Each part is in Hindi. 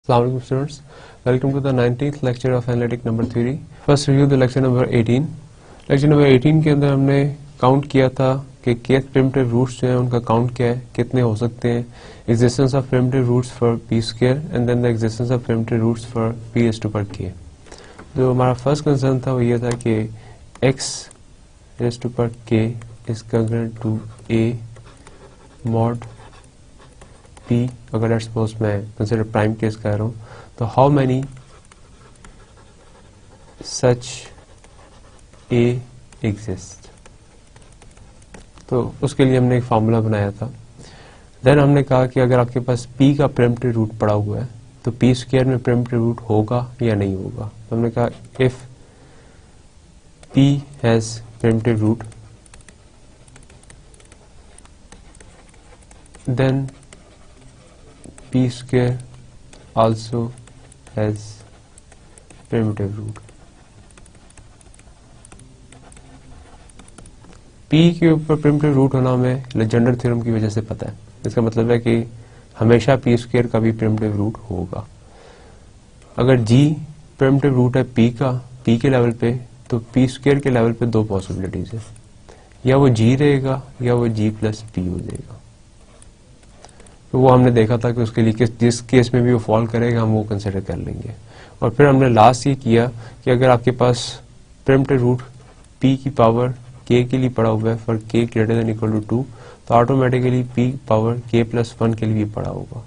Assalamualaikum students, welcome to the 19th lecture of analytic number theory. First review the lecture number 18. Lecture number 18 के अंदर हमने काउंट किया था कि kth primitive रूट्स जो है उनका काउंट क्या है, कितने हो सकते हैं, existence of primitive roots for p square and then the existence of primitive roots for p raised to power k. जो हमारा फर्स्ट कंसर्न था वो ये था कि x raised to power k is congruent to a mod p. अगर लेट्स सपोज मैं कंसिडर प्राइम केस कर रहा हूँ तो how many such A exist, तो उसके लिए हमने एक फार्मूला बनाया था. देन हमने कहा कि अगर आपके पास p का प्रिमिटिव रूट पड़ा हुआ है तो p स्क्वायर में प्रिमिटिव रूट होगा या नहीं होगा. तो हमने कहा if p has primitive root then p square also has primitive root. p के ऊपर प्रिमिटिव रूट होना हमें लेजेंडर थ्योरम की वजह से पता है. इसका मतलब है कि हमेशा p स्क्वायर का भी प्रिमिटिव रूट होगा. अगर g प्रिमिटिव रूट है p का p के लेवल पे तो p स्क्वायर के लेवल पे दो पॉसिबिलिटीज है, या वो g रहेगा या वो g प्लस p हो जाएगा. तो वो हमने देखा था कि उसके लिए जिस केस में भी वो फॉल करेगा हम वो कंसिडर कर लेंगे. और फिर हमने लास्ट ये किया कि अगर आपके पास प्रिमिटिव रूट p की पावर k के लिए पड़ा हुआ है for k greater than equal to 2 तो automatically p power k plus 1 के लिए भी पड़ा होगा.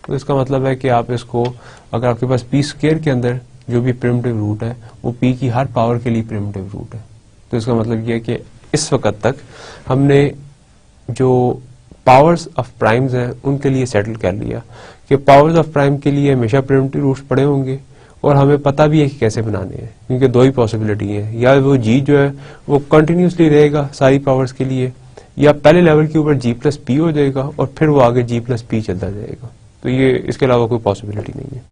तो इसका मतलब है कि आप इसको अगर आपके पास p स्क्वायर के अंदर जो भी प्रिमिटिव रूट है वो p की हर पावर के लिए प्रिमिटिव रूट है. तो इसका मतलब ये है कि इस वक्त तक हमने जो पावर्स ऑफ प्राइम्स हैं उनके लिए सेटल कर लिया कि पावर्स ऑफ प्राइम के लिए हमेशा प्रिमिटिव रूट्स पड़े होंगे और हमें पता भी है कि कैसे बनाने हैं, क्योंकि दो ही पॉसिबिलिटी है, या वो g जो है वो कंटिन्यूसली रहेगा सारी पावर्स के लिए, या पहले लेवल के ऊपर g प्लस पी हो जाएगा और फिर वो आगे g प्लस पी चलता जाएगा. तो ये इसके अलावा कोई पॉसिबिलिटी नहीं है.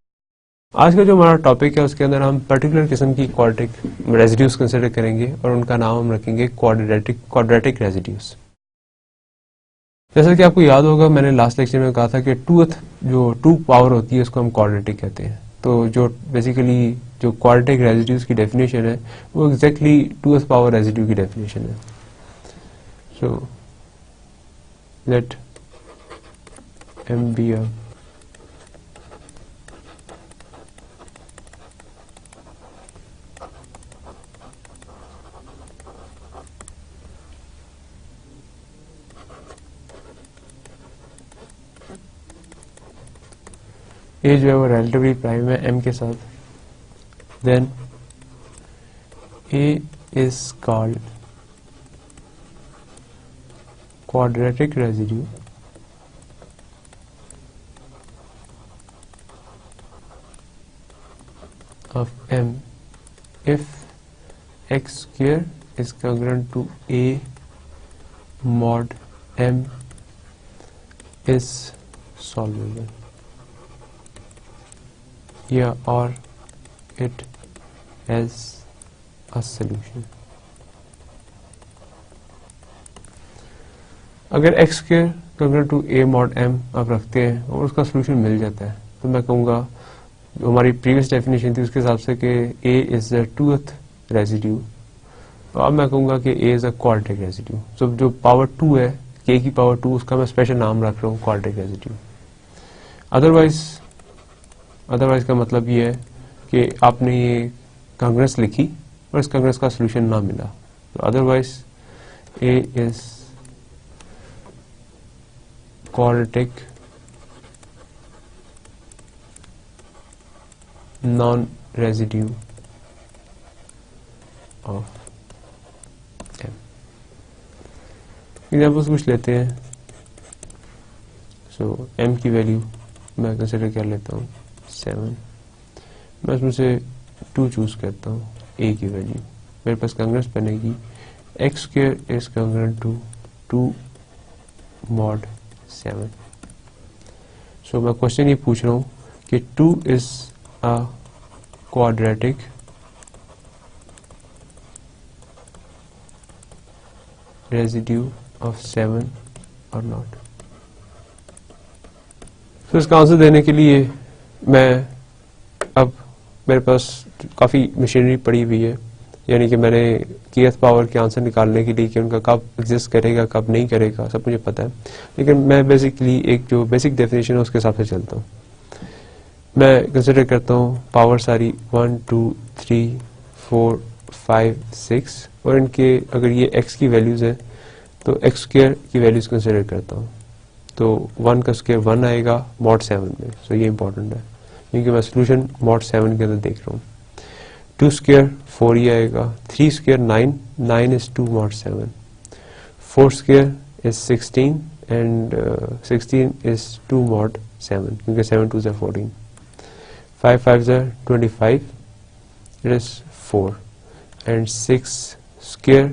आज का जो हमारा टॉपिक है उसके अंदर हम पर्टिकुलर किस्म की क्वाड्रेटिक रेजिड्यूज कंसिडर करेंगे और उनका नाम हम रखेंगे क्वाड्रेटिक रेजिड्यूज. जैसा कि आपको याद होगा मैंने लास्ट लेक्चर में कहा था कि टू पावर होती है उसको हम क्वाड्रेटिक कहते हैं. तो जो बेसिकली जो क्वाड्रेटिक रेजिड्यूज की डेफिनेशन है वो एग्जैक्टली 2th पावर रेजिड्यू की डेफिनेशन है. So let m be a A जो है वो रिलेटिवली प्राइम है m के साथ. Then A is called quadratic residue of m if x square is congruent to a mod m is solvable. Yeah, or it has a solution. अगर x के congruent to a mod m आप रखते हैं और उसका सोल्यूशन मिल जाता है तो मैं कहूँगा जो हमारी प्रीवियस डेफिनेशन थी उसके हिसाब से कि a is the 2th residue, तो अब मैं कहूँगा कि a is a quadratic residue. तो जो पावर 2 है k की पावर 2 उसका मैं स्पेशल नाम रख रहा हूँ क्वाड्रेटिक रेजिड्यू. अदरवाइज का मतलब ये है कि आपने ये कांग्रेस लिखी और इस कांग्रेस का सोल्यूशन ना मिला. तो otherwise A is quadratic non residue of m. Examples कुछ लेते हैं. सो m की वैल्यू मैं कंसिडर कर लेता हूँ 7. मैं उसमें से 2 चूज करता हूँ a की वैल्यू. मेरे पास कांग्रेस बनेगी x square is congruent to 2 mod 7. So मैं क्वेश्चन ये पूछ रहा हूँ कि 2 is a quadratic residue of 7 और नॉट. तो इसका आंसर देने के लिए मैं अब मेरे पास काफ़ी मशीनरी पड़ी हुई है, यानी कि मैंने kth पावर के आंसर निकालने के लिए कि उनका कब एग्जिस्ट करेगा कब नहीं करेगा सब मुझे पता है, लेकिन मैं बेसिकली एक जो बेसिक डेफिनेशन है उसके हिसाब से चलता हूँ। मैं कंसिडर करता हूँ पावर सारी 1 2 3 4 5 6 और इनके अगर ये x की वैल्यूज है तो x स्क्वायर की वैल्यूज कंसिडर करता हूँ। तो 1 का स्क्वायर 1 आएगा मॉड 7 में, सो ये इंपॉर्टेंट है क्योंकि मैं सोल्यूशन मॉड 7 के अंदर देख रहा हूँ। 2 स्क्वायर 4 ही आएगा, 3 square 9, 9 is 2 mod 7, 4 square is 16 and 16 is 2 mod 7 क्योंकि 7 2s are 14, 5 5s are 25, it is 4 and 6 square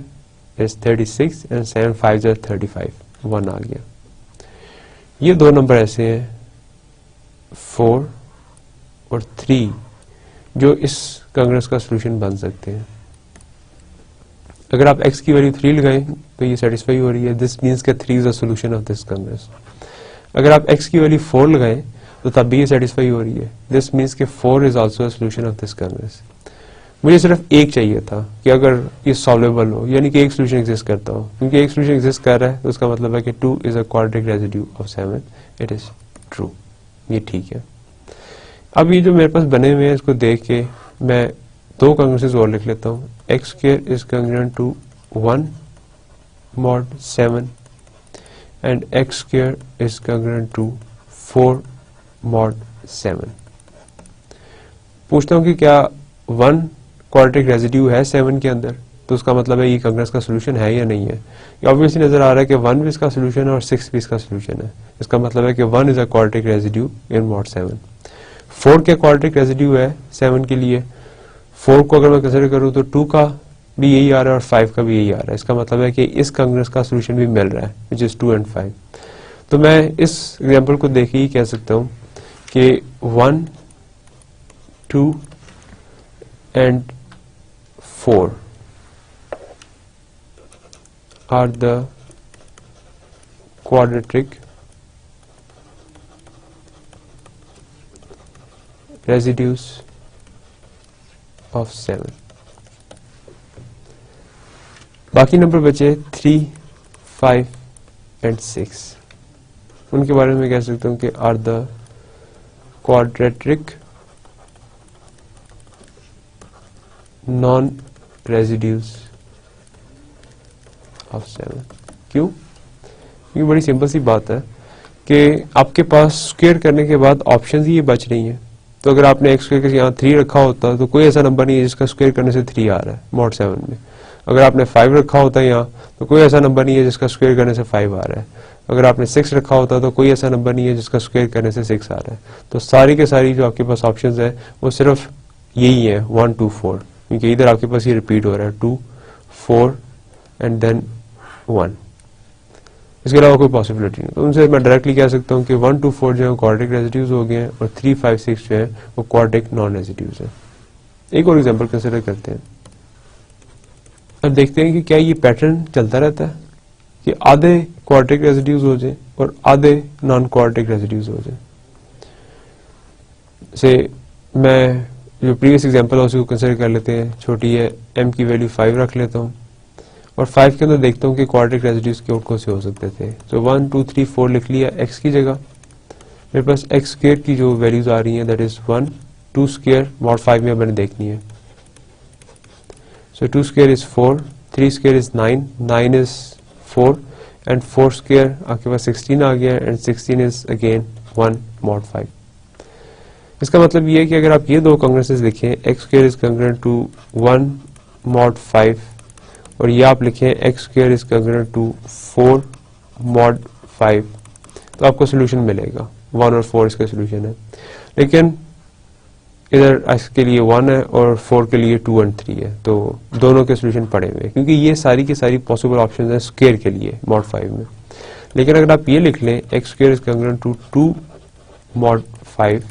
is 36 and 7 5s are 35, 1 आ गया। ये दो नंबर ऐसे हैं 4 और 3 जो इस कांग्रेस का सॉल्यूशन बन सकते हैं। अगर आप x की वैल्यू 3 लगाएं तो ये सेटिस्फाई हो रही है, दिस मींस के 3 is the solution of this Congress. अगर आप x की वैल्यू 4 लगाएं तो तब भी ये सेटिस्फाई हो रही है, दिस मींस के 4 is also a solution of this Congress. मुझे सिर्फ एक चाहिए था कि अगर ये सॉल्वेबल हो, यानी कि एक सॉल्यूशन एग्जिस्ट करता हो, क्योंकि एक सॉल्यूशन एग्जिस्ट कर रहा है तो उसका मतलब है कि 2 is a quadratic residue of 7, it is true, ये ठीक है। अब ये जो मेरे पास बने हुए हैं इसको देख के मैं दो कांग्रेसेस और लिख लेता हूँ। x square is congruent to 1 mod 7 and x square is congruent to 4 mod 7। पूछता हूँ कि क्या 1 क्वाड्रेटिक रेसिड्यू है 7 के अंदर, तो उसका मतलब है ये कांग्रेस का सॉल्यूशन है या नहीं है। ये ऑब्वियसली नजर आ रहा है कि 1 भी इसका सॉल्यूशन है और 6 भी इसका सॉल्यूशन है। इसका मतलब है कि 1 is a quadratic residue in mod 7। 4 के क्वाड्रेटिक रेसिड्यू है 7 के लिए, 4 को अगर मैं कंसिडर करूं तो 2 का भी यही आ रहा है और 5 का भी यही आ रहा है। इसका मतलब है कि इस कांग्रेस का सॉल्यूशन भी मिल रहा है विच इज 2 and 5। तो मैं इस एग्जांपल को देख ही कह सकता हूं कि 1 2 and 4 are the quadratic residues of 7। बाकी नंबर बचे 3 5 and 6, उनके बारे में कह सकता हूं कि are the quadratic non residues of 7। क्यों? ये बड़ी सिंपल सी बात है कि आपके पास स्क्वायर करने के बाद ऑप्शंस ही ये बच रही हैं। तो अगर आपने x स्क्वायर के यहाँ 3 रखा होता तो कोई ऐसा नंबर नहीं है जिसका स्क्वायर करने से 3 आ रहा है mod 7 में। अगर आपने 5 रखा होता यहाँ तो कोई ऐसा नंबर नहीं है जिसका स्क्वायर करने से 5 आ रहा है। अगर आपने 6 रखा होता तो कोई ऐसा नंबर नहीं है जिसका स्क्वायर करने से 6 आ रहा है। तो सारी के सारी जो आपके पास ऑप्शंस है वो सिर्फ यही है 1 2 4, क्योंकि इधर आपके पास ये रिपीट हो रहा है 2 4 एंड देन 1। इसके अलावा कोई पॉसिबिलिटी नहीं। तो उनसे मैं डायरेक्टली कह सकता हूँ कि 1 2 4 जो है क्वाड्रेटिक रेसिड्यूज हो गए हैं और 3 5 6 जो है वो क्वाड्रेटिक नॉन रेसिड्यूज है। एक और एग्जांपल कंसीडर करते हैं। अब देखते हैं कि क्या ये पैटर्न चलता रहता है कि आधे क्वाड्रेटिक रेसिड्यूज हो जाए और आधे नॉन क्वाड्रेटिक रेसिड्यूज हो जाए। से मैं जो प्रीवियस एग्जांपल है उसको कंसीडर कर लेते हैं। छोटी है m की वैल्यू 5 रख लेता हूँ और 5 के अंदर देखता हूँ कि क्वाड्रेटिक रेसिड्यूज के आउट कौन से हो सकते थे। तो 1 2 3 4 लिख लिया x की जगह। मेरे पास x स्क्वायर की जो वैल्यूज आ रही हैं दैट इज 1 2 स्क्वायर mod 5 में मैंने देखनी है। So 2 square is 4, 3 square is 9, 9 is 4 and 4 square आपके पास 16 आ गया and 16 is again 1 mod 5। इसका मतलब ये है कि अगर आप ये दो कांग्रेसेस लिखें x square is congruent to 1 mod 5 और ये आप लिखें x square is congruent to 4 mod 5 तो आपको सोल्यूशन मिलेगा। 1 और 4 इसका सोल्यूशन है, लेकिन इधर x के लिए 1 है और 4 के लिए 2 and 3 है, तो दोनों के सोल्यूशन पड़े हुए हैं क्योंकि ये सारी की सारी पॉसिबल ऑप्शंस हैं स्क्वायर के लिए mod 5 में। लेकिन अगर आप ये लिख लें x square is congruent to 2 mod 5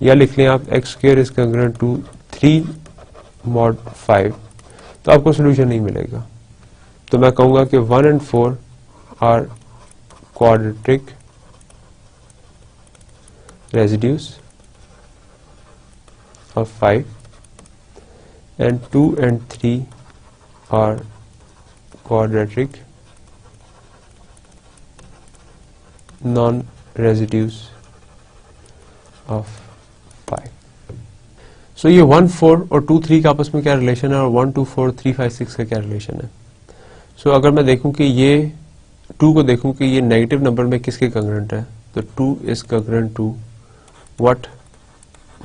या लिख लें आप x square is congruent to 3 mod 5 तो आपको सोल्यूशन नहीं मिलेगा। तो मैं कहूंगा कि 1 and 4 are quadratic residues of 5 and 2 and 3 are quadratic non-residues of 5. So ये 1, 4 और 2, 3 का आपस में क्या रिलेशन है और 1, 2, 4, 3, 5, 6 का क्या रिलेशन है. सो अगर मैं देखूं कि ये 2 को देखूं कि ये नेगेटिव नंबर में किसके कंग्रेंट है, तो 2 is congruent to what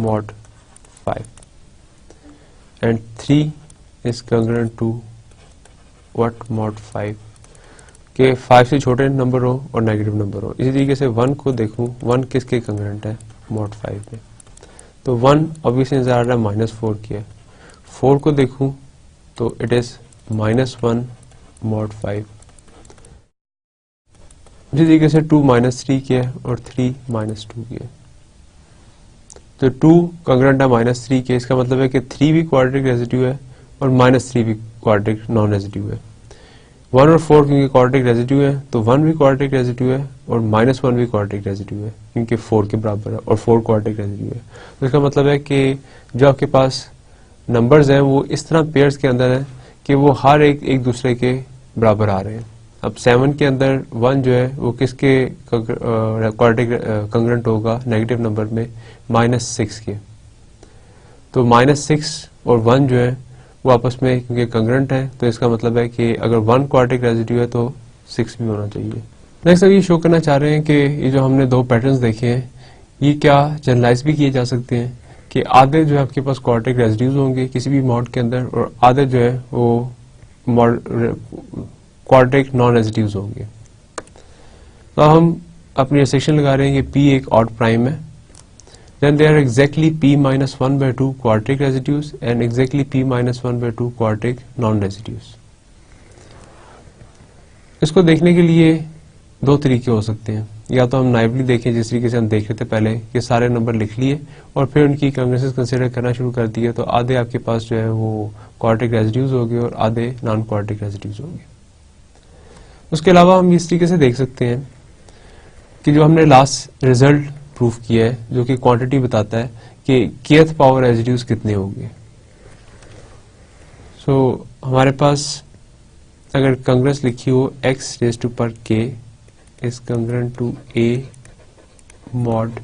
mod 5 and 3 is congruent to what mod 5 के 5 से छोटे नंबर हो और नेगेटिव नंबर हो. इसी तरीके से 1 को देखूं, 1 किसके कंग्रेंट है, मॉड 5 में, तो 1 ऑब्वियसली नजर आ रहा है -4 की है. 4 को देखूं तो इट इज -1 मॉड 5. इसी तरीके से 2 -3 की है और 3 -2 की है. तो 2 कंग्रेंट है -3 के, इसका मतलब है कि 3 भी क्वाड्रेटिक रेजिड्यू है और -3 भी क्वाड्रेटिक नॉन रेजिड्यू है. 1 और 4 क्योंकि क्वाड्रेटिक रेजिड्यू है तो 1 भी क्वाड्रेटिक रेजिड्यू है और -1 भी क्वाड्रेटिक रेजिड्यू है क्योंकि 4 के बराबर है और 4 क्वाड्रेटिक रेजिड्यू है. तो इसका मतलब है कि जो आपके पास नंबर्स हैं वो इस तरह पेयर्स के अंदर है कि वो हर एक दूसरे के बराबर आ रहे हैं. अब 7 के अंदर 1 जो है वो किसके क्वाड्रेटिक कंग्रेंट होगा नेगेटिव नंबर में, -6 के. तो -6 और 1 जो है वो आपस में क्योंकि कंग्रेंट है तो इसका मतलब है कि अगर 1 क्वाड्रेटिक रेजिड्यू है तो 6 भी होना चाहिए. नेक्स्ट अब ये शो करना चाह रहे हैं कि ये जो हमने 2 पैटर्न्स देखे हैं ये क्या जनरलाइज भी किए जा सकते हैं कि आधे जो है आपके पास क्वाड्रेटिक रेजिड्यूज होंगे किसी भी मॉड के अंदर और आधे जो है वो क्वाड्रेटिक नॉन रेजिड्यूज होंगे. तो हम अपनी रिस्ट्रिक्शन लगा रहे हैं कि P एक ऑड प्राइम है, then there are exactly P-1/2 quadratic residues and exactly P-1/2 quadratic non-residues. इसको देखने के लिए 2 तरीके हो सकते हैं. या तो हम नाइवली देखें जिस तरीके से हम देख रहे थे पहले कि सारे नंबर लिख लिए और फिर उनकी कंग्रेसेस कंसिडर करना शुरू कर दिए तो आधे आपके पास जो है वो क्वाड्रेटिक रेजिड्यूज होंगे और आधे नॉन क्वाड्रेटिक रेजिड्यूज होंगे. उसके अलावा हम इस तरीके से देख सकते हैं कि जो हमने लास्ट रिजल्ट प्रूफ किया है जो कि क्वांटिटी बताता है कि kth पावर रेजिड्यूज कितने होंगे. सो हमारे पास अगर कंग्रेस लिखी हो x रेज़ टू पर k is congruent to a mod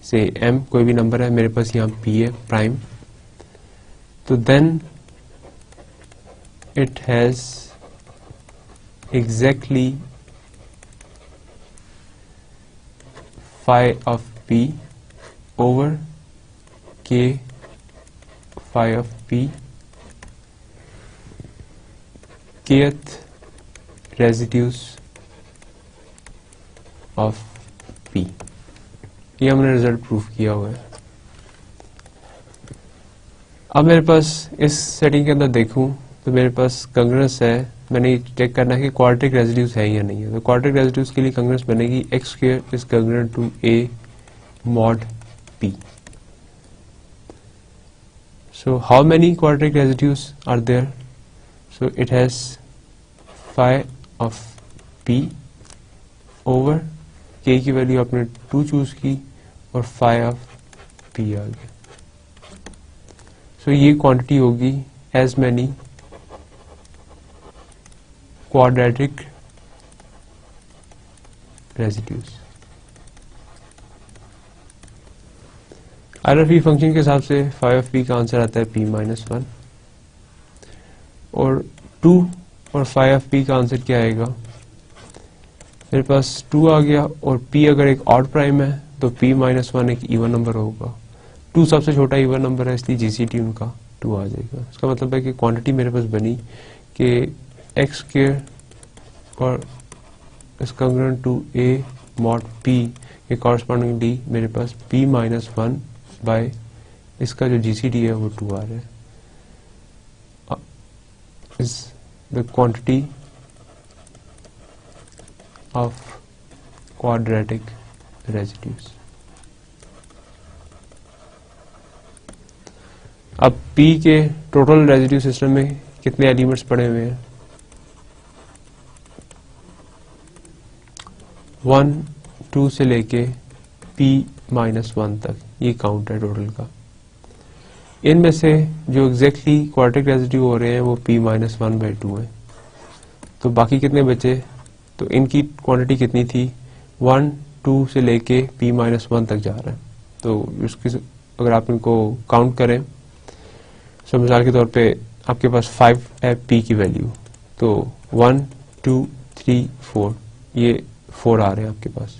से m, कोई भी नंबर है, मेरे पास यहाँ p है प्राइम, तो then it has exactly phi of p over k phi of p kth residues of p. ये हमने रिजल्ट प्रूफ किया हुआ है. अब मेरे पास इस सेटिंग के अंदर देखूं तो मेरे पास कंग्रेस है, मैंने चेक करना है कि क्वाड्रेटिक रेजिड्यूज है या नहीं है. तो क्वाड्रेटिक रेजिड्यूज के लिए कंग्रेस बनेगी x square is congruent to a mod p. So how many quadratic residues are there? So it has phi of p over k की वैल्यू आपने 2 चूज की और phi of p आ गया. So ये क्वांटिटी होगी as many quadratic residues. RFP function के हिसाब से phi of p का आंसर आता है p-1 और 2 और phi of p का आंसर क्या आएगा, मेरे पास 2 आ गया और p अगर एक ऑड प्राइम है तो p-1 एक इवन नंबर होगा. 2 सबसे छोटा इवन नंबर है इसलिए GCT उनका 2 आ जाएगा. इसका मतलब है कि क्वांटिटी मेरे पास बनी कि x स्क्वायर और is congruent to a mod p के कॉरस्पॉन्डिंगली मेरे पास p-1 बाय इसका जो GCD है वो 2 आ रहा है. Is the quantity of quadratic residues. अब P के टोटल रेजिड्यू सिस्टम में कितने एलिमेंट्स पड़े हुए हैं, 1, 2 से लेके p-1 तक ये काउंट है टोटल का. इनमें से जो एग्जैक्टली क्वाड्रेटिक रेजिड्यू हो रहे हैं वो p-1/2 है। तो बाकी कितने बचे? तो इनकी क्वांटिटी कितनी थी? 1, 2 से लेके p-1 तक जा रहा है। तो उसकी अगर आप इनको काउंट करें, तो मिसाल के तौर पे आपके पास 5 है p की वैल्यू, तो 1, 2, 3, 4 ये 4 आ रहे हैं आपके पास।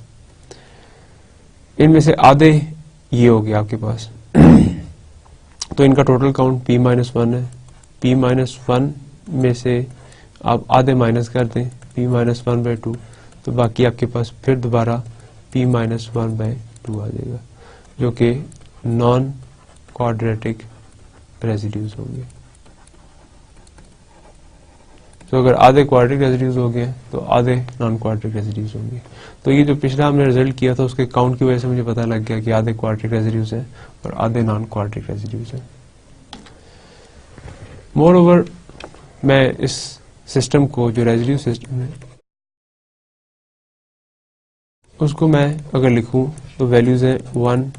इनमें से आधे ये हो गया आपके पास तो इनका टोटल काउंट p-1 है। p-1 में से आप आधे माइनस कर दें p-1/2, तो बाकी आपके पास फिर दोबारा p-1/2 आ जाएगा, जो कि नॉन क्वाड्रेटिक रेजिड्यूज होंगे। तो अगर आधे क्वाड्रेटिक रेजिड्यूज हो गए तो आधे नॉन क्वाड्रेटिक रेजिड्यूज होंगे। तो ये जो पिछला हमने रिजल्ट किया था उसके काउंट की वजह से मुझे पता लग गया कि आधे क्वाड्रेटिक रेजिड्यूज हैं और आधे नॉन क्वाड्रेटिक रेजिड्यूज हैं। मोर ओवर मैं इस सिस्टम को, जो रेजिड्यू सिस्टम है, उसको मैं अगर लिखूं तो वैल्यूज हैं 1,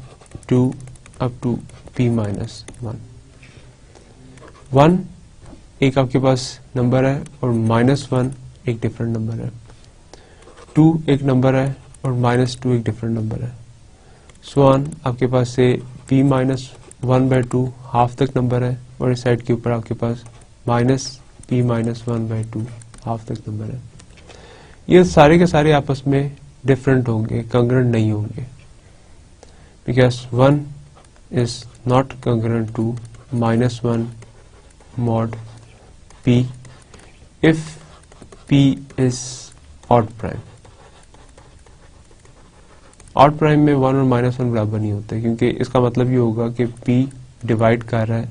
2 अप टू p-1। 1 एक आपके पास नंबर है और -1 एक डिफरेंट नंबर है। 2 एक नंबर है और -2 एक डिफरेंट नंबर है। सो ऑन आपके पास से p-1/2 हाफ तक नंबर है और इस साइड के ऊपर आपके पास -p-1/2 हाफ तक नंबर है। ये सारे के सारे आपस में डिफरेंट होंगे, कंग्रेंट नहीं होंगे, because 1 is not congruent to -1 mod p if p is odd prime। Odd prime में 1 और -1 बराबर नहीं होते, क्योंकि इसका मतलब ये होगा कि p डिवाइड कर रहा है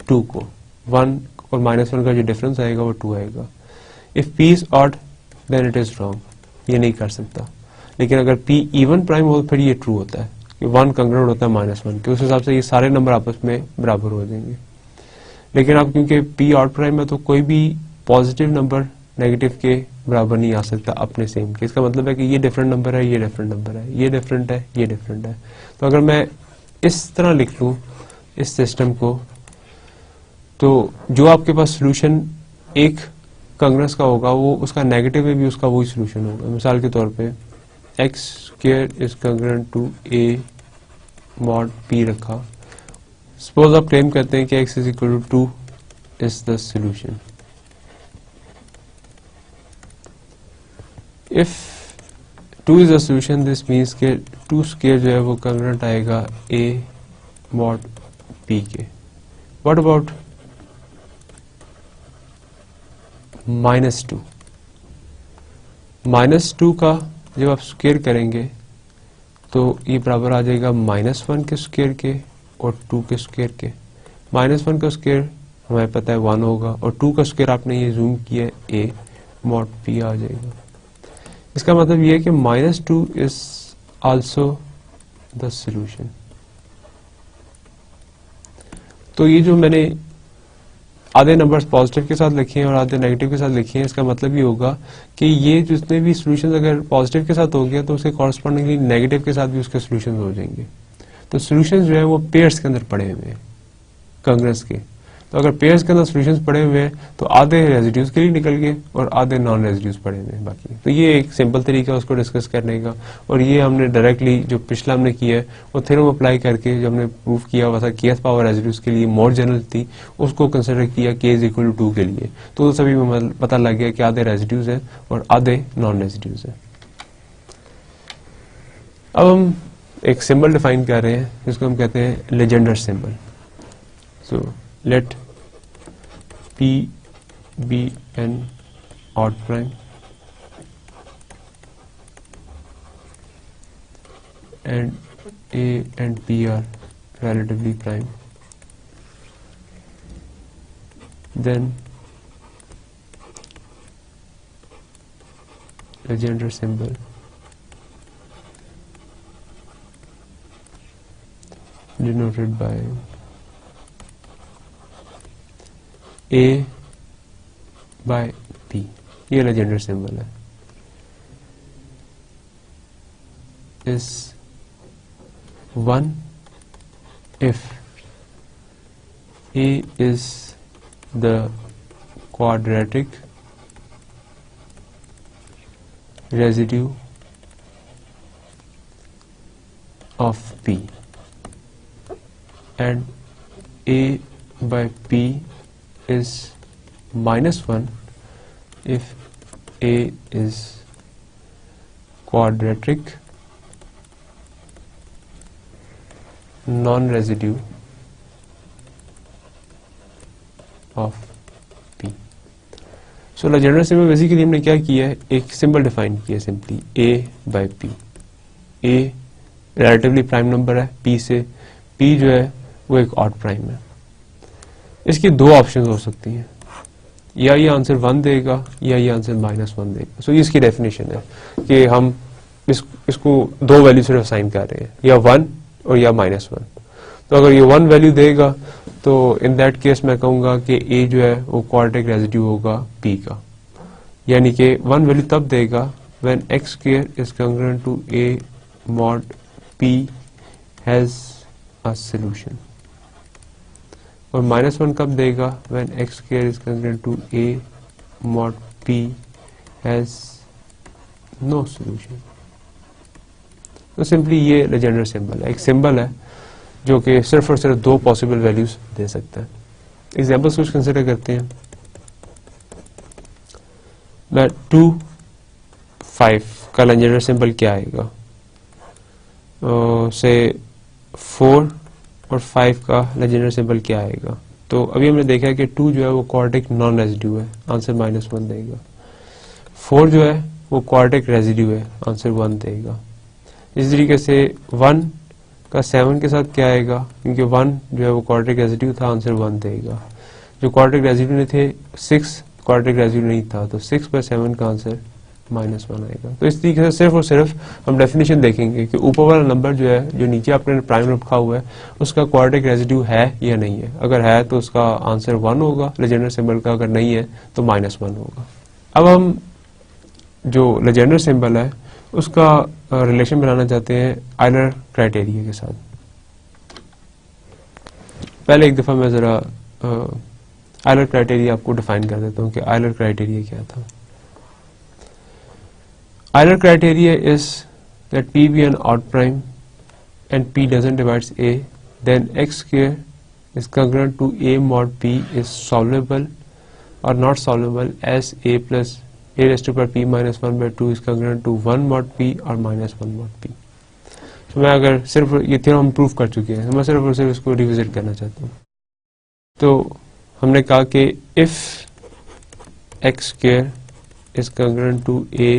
2 को। 1 और -1 का जो डिफरेंस आएगा वो 2 आएगा। If p is odd then it is wrong, ये नहीं कर सकता। लेकिन अगर p इवन प्राइम हो फिर ये ट्रू होता है कि 1 कंग्रेंट होता है -1 के, उस हिसाब से ये सारे नंबर आपस में बराबर हो जाएंगे। लेकिन अब क्योंकि p ऑड प्राइम है तो कोई भी पॉजिटिव नंबर नेगेटिव के बराबर नहीं आ सकता अपने सेम के। इसका मतलब है कि ये डिफरेंट नंबर है, ये डिफरेंट नंबर है, ये डिफरेंट है, ये डिफरेंट है। तो अगर मैं इस तरह लिख लूं इस सिस्टम को, तो जो आपके पास सोल्यूशन एक कांग्रेस का होगा वो उसका नेगेटिव में भी उसका वही सोल्यूशन होगा। मिसाल के तौर पे x² is congruent to a mod p रखा। सपोज आप क्लेम करते हैं कि x is equal to 2 is the solution. If 2 is the solution, this means के 2² जो है वो कंग्रेंट आएगा a mod p के। What about -2? -2 का जब आप स्क्वायर करेंगे तो ये बराबर आ जाएगा -1 के स्क्वायर के और 2 के स्क्वायर के। -1 का स्क्वायर हमें पता है 1 होगा और 2 का स्क्वायर आपने ये जूम किया a mod p आ जाएगा। इसका मतलब ये है कि -2 इज आल्सो द सॉल्यूशन। तो ये जो मैंने आधे नंबर्स पॉजिटिव के साथ लिखे हैं और आधे नेगेटिव के साथ लिखे हैं, इसका मतलब ये होगा कि ये जितने भी सॉल्यूशंस अगर पॉजिटिव के साथ हो गया तो उसके कॉरस्पॉन्डिंगली नेगेटिव के साथ भी उसके सॉल्यूशंस हो जाएंगे। तो सॉल्यूशंस जो है वो पेयर्स के अंदर पड़े हुए हैं कांग्रेस के। तो अगर पेयर्स के अंदर सॉल्यूशंस पड़े हुए हैं तो आधे रेजिड्यूज के लिए निकल गए और आधे नॉन रेजिड्यूज पड़े हुए हैं बाकी। तो ये एक सिंपल तरीका है उसको डिस्कस करने का, और ये हमने डायरेक्टली जो पिछला हमने किया है वो थ्योरम अप्लाई करके जो हमने प्रूव किया हुआ था kth पावर रेजिड्यूज के लिए मोर जनरल थी, उसको कंसिडर किया k इज इक्वल टू 2 के लिए। तो सभी में पता लग गया कि आधे रेजिड्यूज है और आधे नॉन रेजिड्यूज है। अब हम एक सिंबल डिफाइन कर रहे हैं जिसको हम कहते हैं Legender symbol. So let P be an odd prime and A and P are relatively prime, then Legendre symbol denoted by A by P। ये लेजेंडर सिंबल है। इस 1 if A is the quadratic residue of P and A by P is -1 if A is quadratic non-residue of P. So Legender symbol basically हमने क्या किया है, एक सिंबल डिफाइन किया simply A by P. A relatively prime number है P से, P जो है वो एक ऑड प्राइम है. इसकी दो ऑप्शन हो सकती हैं, या ये आंसर 1 देगा या ये आंसर -1 देगा. सो इसकी डेफिनेशन है कि हम इसको दो वैल्यू सिर्फ असाइन कर रहे हैं, या 1 और या -1. तो अगर ये 1 वैल्यू देगा तो इन दैट केस मैं कहूंगा कि A जो है वो क्वाड्रेटिक रेजिड्यू होगा P का. यानी कि 1 वैल्यू तब देगा when x square is congruent to A mod P has a solution, और -1 कब देगा when x square is congruent to A mod P has no solution. तो सिंपली ये लेजेंडर सिंबल है, एक सिंबल है जो कि सिर्फ और सिर्फ दो पॉसिबल वैल्यूज दे सकता है. एग्जांपल्स कुछ कंसिडर करते हैं. 2, 5 का लेजेंडर सिंबल क्या आएगा, से 4 और 5 का लेजेंडर सिंबल क्या आएगा. तो अभी हमने देखा है कि 2 जो है वो क्वाड्रेटिक नॉन रेजिड्यू है, आंसर -1 देगा. 4 जो है वो क्वाड्रेटिक रेजिड्यू है, आंसर 1 देगा. इसी तरीके से 1 का 7 के साथ क्या आएगा, क्योंकि 1 जो है वो क्वाड्रेटिक रेजिड्यू था, आंसर 1 देगा. जो क्वाड्रेटिक रेजिड्यू नहीं थे, 6 क्वाड्रेटिक रेजिड्यू नहीं था, तो 6 पर 7 का आंसर -1 आएगा. तो इस तरीके से सिर्फ और सिर्फ हम डेफिनेशन देखेंगे कि ऊपर वाला नंबर जो है, जो नीचे आपने प्राइम रखा हुआ है, उसका क्वाड्रेटिक रेजिड्यू है या नहीं है. अगर है तो उसका आंसर 1 होगा लेजेंडर सिंबल का, अगर नहीं है तो -1 होगा. अब हम जो लेजेंडर सिंबल है उसका रिलेशन बनाना चाहते हैं आयलर क्राइटेरिया के साथ. पहले एक दफा मैं जरा आयलर क्राइटेरिया आपको डिफाइन कर देता हूं कि आयलर क्राइटेरिया क्या था. Euler criteria is that P be an odd prime and P doesn't divides A, then x square is congruent to A mod P is solvable or not solvable as A plus A raised to power P minus 1 by 2 is congruent to 1 mod P or minus 1 mod P. तो मैं अगर सिर्फ ये थ्योरम हम प्रूव कर चुके हैं, मैं सिर्फ और सिर्फ इसको रिविजिट करना चाहता हूँ. तो हमने कहा कि if x square is congruent to A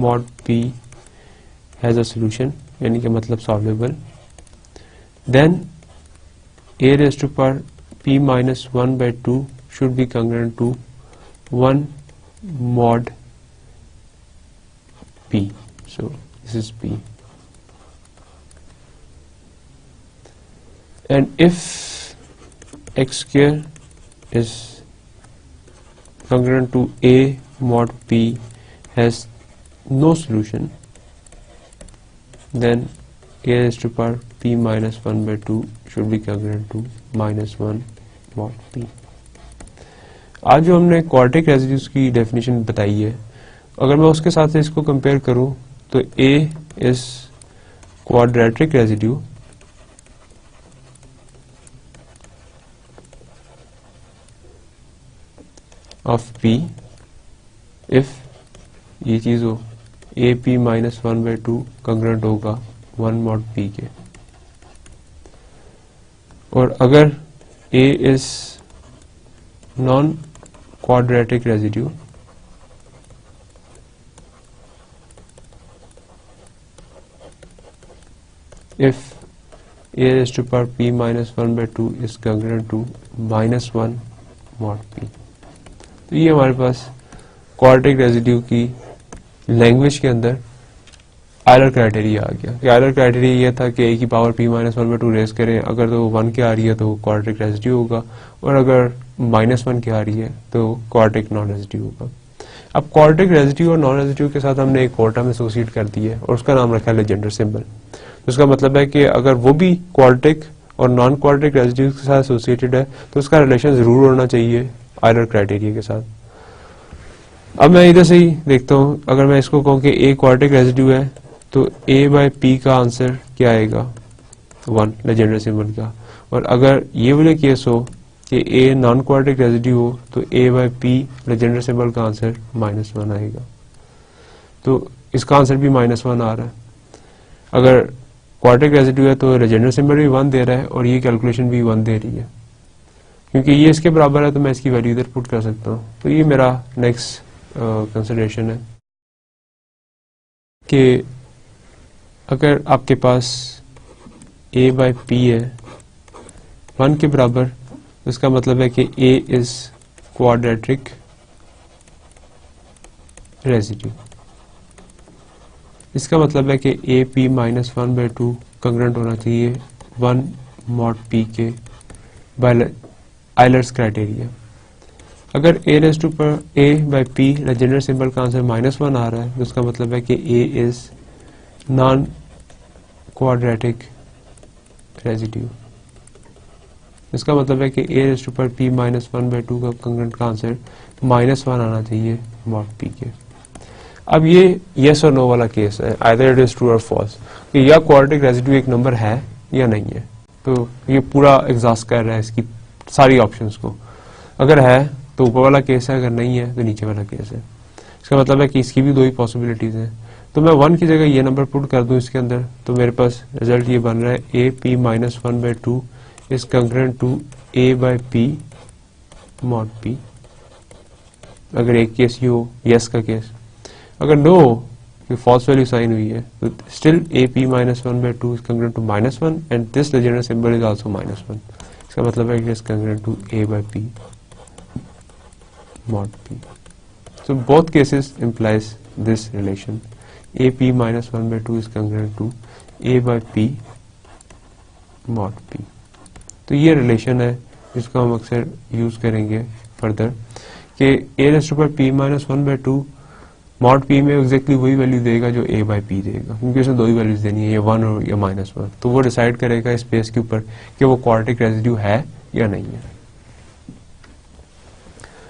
mod P has a solution, यानी कि मतलब solvable, then A raised to power P minus 1 by 2 should be congruent to 1 mod P. So this is P. And if x square is congruent to A mod P has no solution, then A raised to power P minus 1 by 2 should be congruent to minus 1 mod P. आज जो हमने क्वाड्रेटिक रेजिड्यूज की डेफिनेशन बताई है, अगर मैं उसके साथ से इसको कंपेयर करूं तो A is quadratic residue of P if ये चीज हो AP minus 1 by 2 कंग्रेंट होगा 1 mod P के, और अगर A is non quadratic residue if A raised to power P minus 1 by 2 is congruent to minus 1 mod P. तो ये हमारे पास quadratic residue की लैंग्वेज के अंदर आयलर क्राइटेरिया आ गया. आयलर क्राइटेरिया ये था कि A की power P minus 1 by 2 raise करें, अगर तो 1 के आ रही है तो क्वाड्रेटिक रेजिड्यू होगा, और अगर -1 के आ रही है तो क्वाड्रेटिक नॉन रेजिड्यू होगा. अब क्वाड्रेटिक रेजिड्यू और नॉन रेजिड्यू के साथ हमने एक और टर्म एसोसिएट कर दी है और उसका नाम रखा है लेजेंडर सिंबल. तो इसका मतलब है कि अगर वो भी क्वाड्रेटिक और नॉन क्वाड्रेटिक रेजिड्यूज के साथ एसोसिएटेड है तो उसका रिलेशन जरूर होना चाहिए आयलर क्राइटेरिया के साथ। अब मैं इधर से ही देखता हूँ, अगर मैं इसको कहूँ कि ए क्वाड्रेटिक रेजिड्यू है तो ए बाय पी का आंसर क्या आएगा 1 लेजेंडर सिंबल का, और अगर ये वाले केस हो कि ए नॉन क्वाड्रेटिक रेजिड्यू हो तो ए बाय पी लेजेंडर सिंबल का आंसर -1 आएगा। तो इसका आंसर भी -1 आ रहा है। अगर क्वाड्रेटिक रेजिड्यू है तो लेजेंडर सिंबल भी 1 दे रहा है और ये कैलकुलेशन भी 1 दे रही है, क्योंकि ये इसके बराबर है तो मैं इसकी वैल्यू इधर पुट कर सकता हूँ। तो ये मेरा नेक्स्ट कंसिडरेशन है कि अगर आपके पास a बाय पी है 1 के बराबर, तो इसका मतलब है कि a इज क्वाड्रेटिक रेजिड्यू। इसका मतलब है कि a p -1/2 कंग्रेंट होना चाहिए 1 mod p के बाय आयलर्स क्राइटेरिया। अगर a by p Legendre symbol का आंसर -1 आ रहा है तो उसका मतलब है कि a is non quadratic residue. इसका मतलब है कि a p -1/2 का कंग्रेंट का आंसर -1 आना चाहिए mod p के। अब ये यस और नो वाला केस है, आइदर इट इज ट्रू और फॉल्स, कि या क्वाड्रेटिक रेजिड्यू एक नंबर है या नहीं है। तो ये पूरा एग्जॉस्ट कर रहा है इसकी सारी ऑप्शंस को। अगर है तो ऊपर वाला केस है, अगर नहीं है तो नीचे वाला केस है। इसका मतलब है कि इसकी भी 2 ही पॉसिबिलिटीज हैं। तो मैं 1 की जगह ये नंबर पुट कर दूं इसके अंदर, तो मेरे पास रिजल्ट ये बन रहा है a p -1/2 is congruent to a by p mod p। अगर एक केस ये हो यस का केस, अगर नो कि फॉल्स वैल्यू साइन हुई है तो still a p -1/2 is congruent to -1 and this Legendre symbol is also -1। इसका मतलब है कि is congruent to a by p mod p. So both cases implies this relation. a p -1/2 is congruent to a by p mod p. तो ये रिलेशन है जिसको हम अक्सर यूज करेंगे फर्दर कि a p -1/2 mod p में एग्जैक्टली वही वैल्यू देगा जो a by p देगा, क्योंकि उसने 2 ही वैल्यूज देनी है, ये 1 और या -1। तो वो डिसाइड करेगा स्पेस के ऊपर कि वो क्वाड्रेटिक रेजिड्यू है या नहीं है।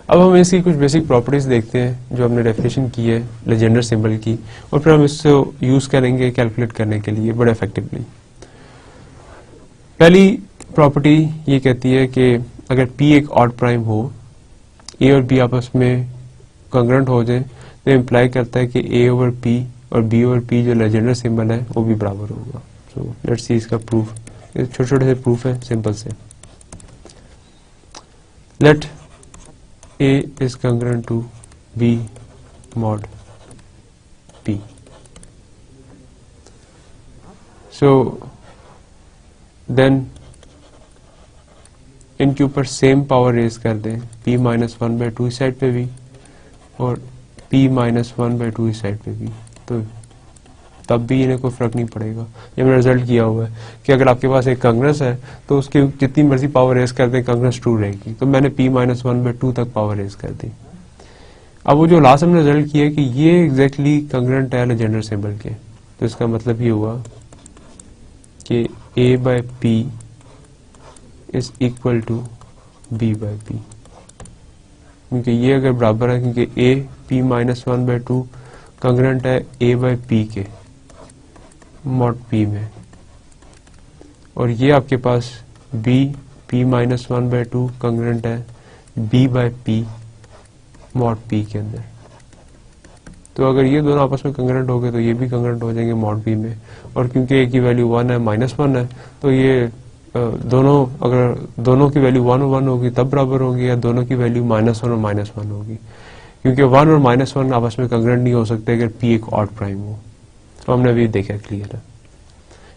अब हम इसकी कुछ बेसिक प्रॉपर्टीज देखते हैं जो हमने डेफिनेशन की है लेजेंडर सिंबल की, और फिर हम इससे यूज करेंगे कैलकुलेट करने के लिए बड़े इफेक्टिवली। पहली प्रॉपर्टी ये कहती है कि अगर p एक ऑड प्राइम हो, a और b आपस में कंग्रेंट हो जाए, तो इम्प्लाई करता है कि a ओवर p और b ओवर p जो लेजेंडर सिंबल है वो भी बराबर होगा। सो लेट्स सी इसका प्रूफ। छोटे छोटे से प्रूफ है सिंपल से। Let a is congruent to b mod p. So then इनके ऊपर सेम पावर रेज कर दें, p -1/2 इस साइड पे भी और p -1/2 इस साइड पे भी, तो तब भी इन्हें कोई फर्क नहीं पड़ेगा। ये मैंने रिजल्ट किया हुआ है कि अगर आपके पास एक कंग्रेस है तो उसकी जितनी मर्जी पावर रेज कर दें कंग्रेस ट्रू रहेगी। तो मैंने p -1/2 तक पावर रेज कर दी। अब वो जो लास्ट हमने रिजल्ट किया कि ये एग्जैक्टली कंग्रेंट है लेजेंडर सिंबल के, तो इसका मतलब ये हुआ कि a by p is equal to b by p, क्योंकि ये अगर बराबर है, क्योंकि a p -1/2 कंग्रेंट है a बाय p के mod p में, और ये आपके पास b p -1/2 कंग्रेंट है b by p mod p के अंदर। तो अगर ये दोनों आपस में कंग्रेंट हो गए तो ये भी कंग्रेंट हो जाएंगे mod p में, और क्योंकि एक की वैल्यू 1 है -1 है, तो ये दोनों, अगर दोनों की वैल्यू 1 और 1 होगी तब बराबर होगी, या दोनों की वैल्यू -1 और -1 होगी, क्योंकि 1 और -1 आपस में कंग्रेंट नहीं हो सकते अगर p एक ऑड प्राइम हो। तो हमने अभी देखा क्लियर है।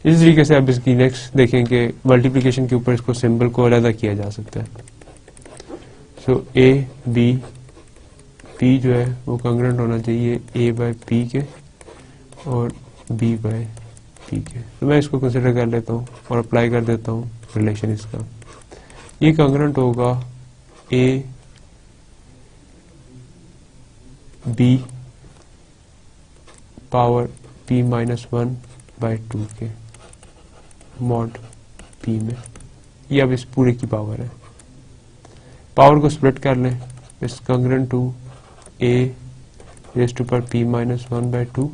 इस तरीके से अब इसकी नेक्स्ट देखेंगे मल्टीप्लिकेशन के ऊपर इसको सिंबल को अलग किया जा सकता है। सो a b p जो है वो कंग्रेंट होना चाहिए a बाय p के और b बाय p के। तो मैं इसको कंसिडर कर लेता हूँ और अप्लाई कर देता हूँ रिलेशन इसका। ये कंग्रेंट होगा a b पावर p -1/2 के mod p में। ये अब इस पूरे की पावर है। पावर को स्प्लिट कर लें, इस congruent to a raise to power p minus 1/2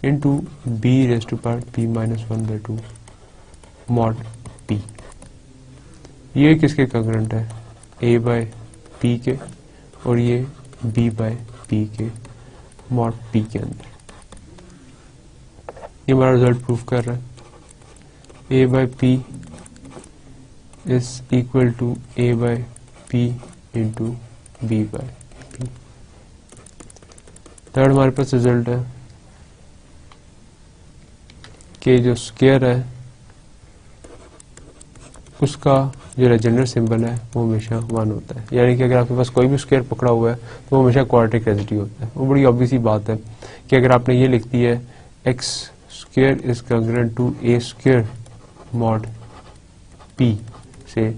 into b raise to power p minus 1/2 mod p। ये किसके कंग्रेंट है? a बाय p के, और ये b बाय p के मॉड p के अंदर। ये हमारा रिजल्ट प्रूफ कर रहा है a by p is equal to a by p into b by p। Third हमारे पास रिजल्ट है कि जो स्क्वायर है उसका जो लेजेंडर सिंबल है वो हमेशा 1 होता है। यानी कि अगर आपके पास कोई भी स्क्वायर पकड़ा हुआ है तो वो हमेशा क्वाड्रेटिक रेसिड्यू होता है। वो बड़ी ऑब्वियस सी बात है कि अगर आपने ये लिख दी है x square is congruent to a square mod p से,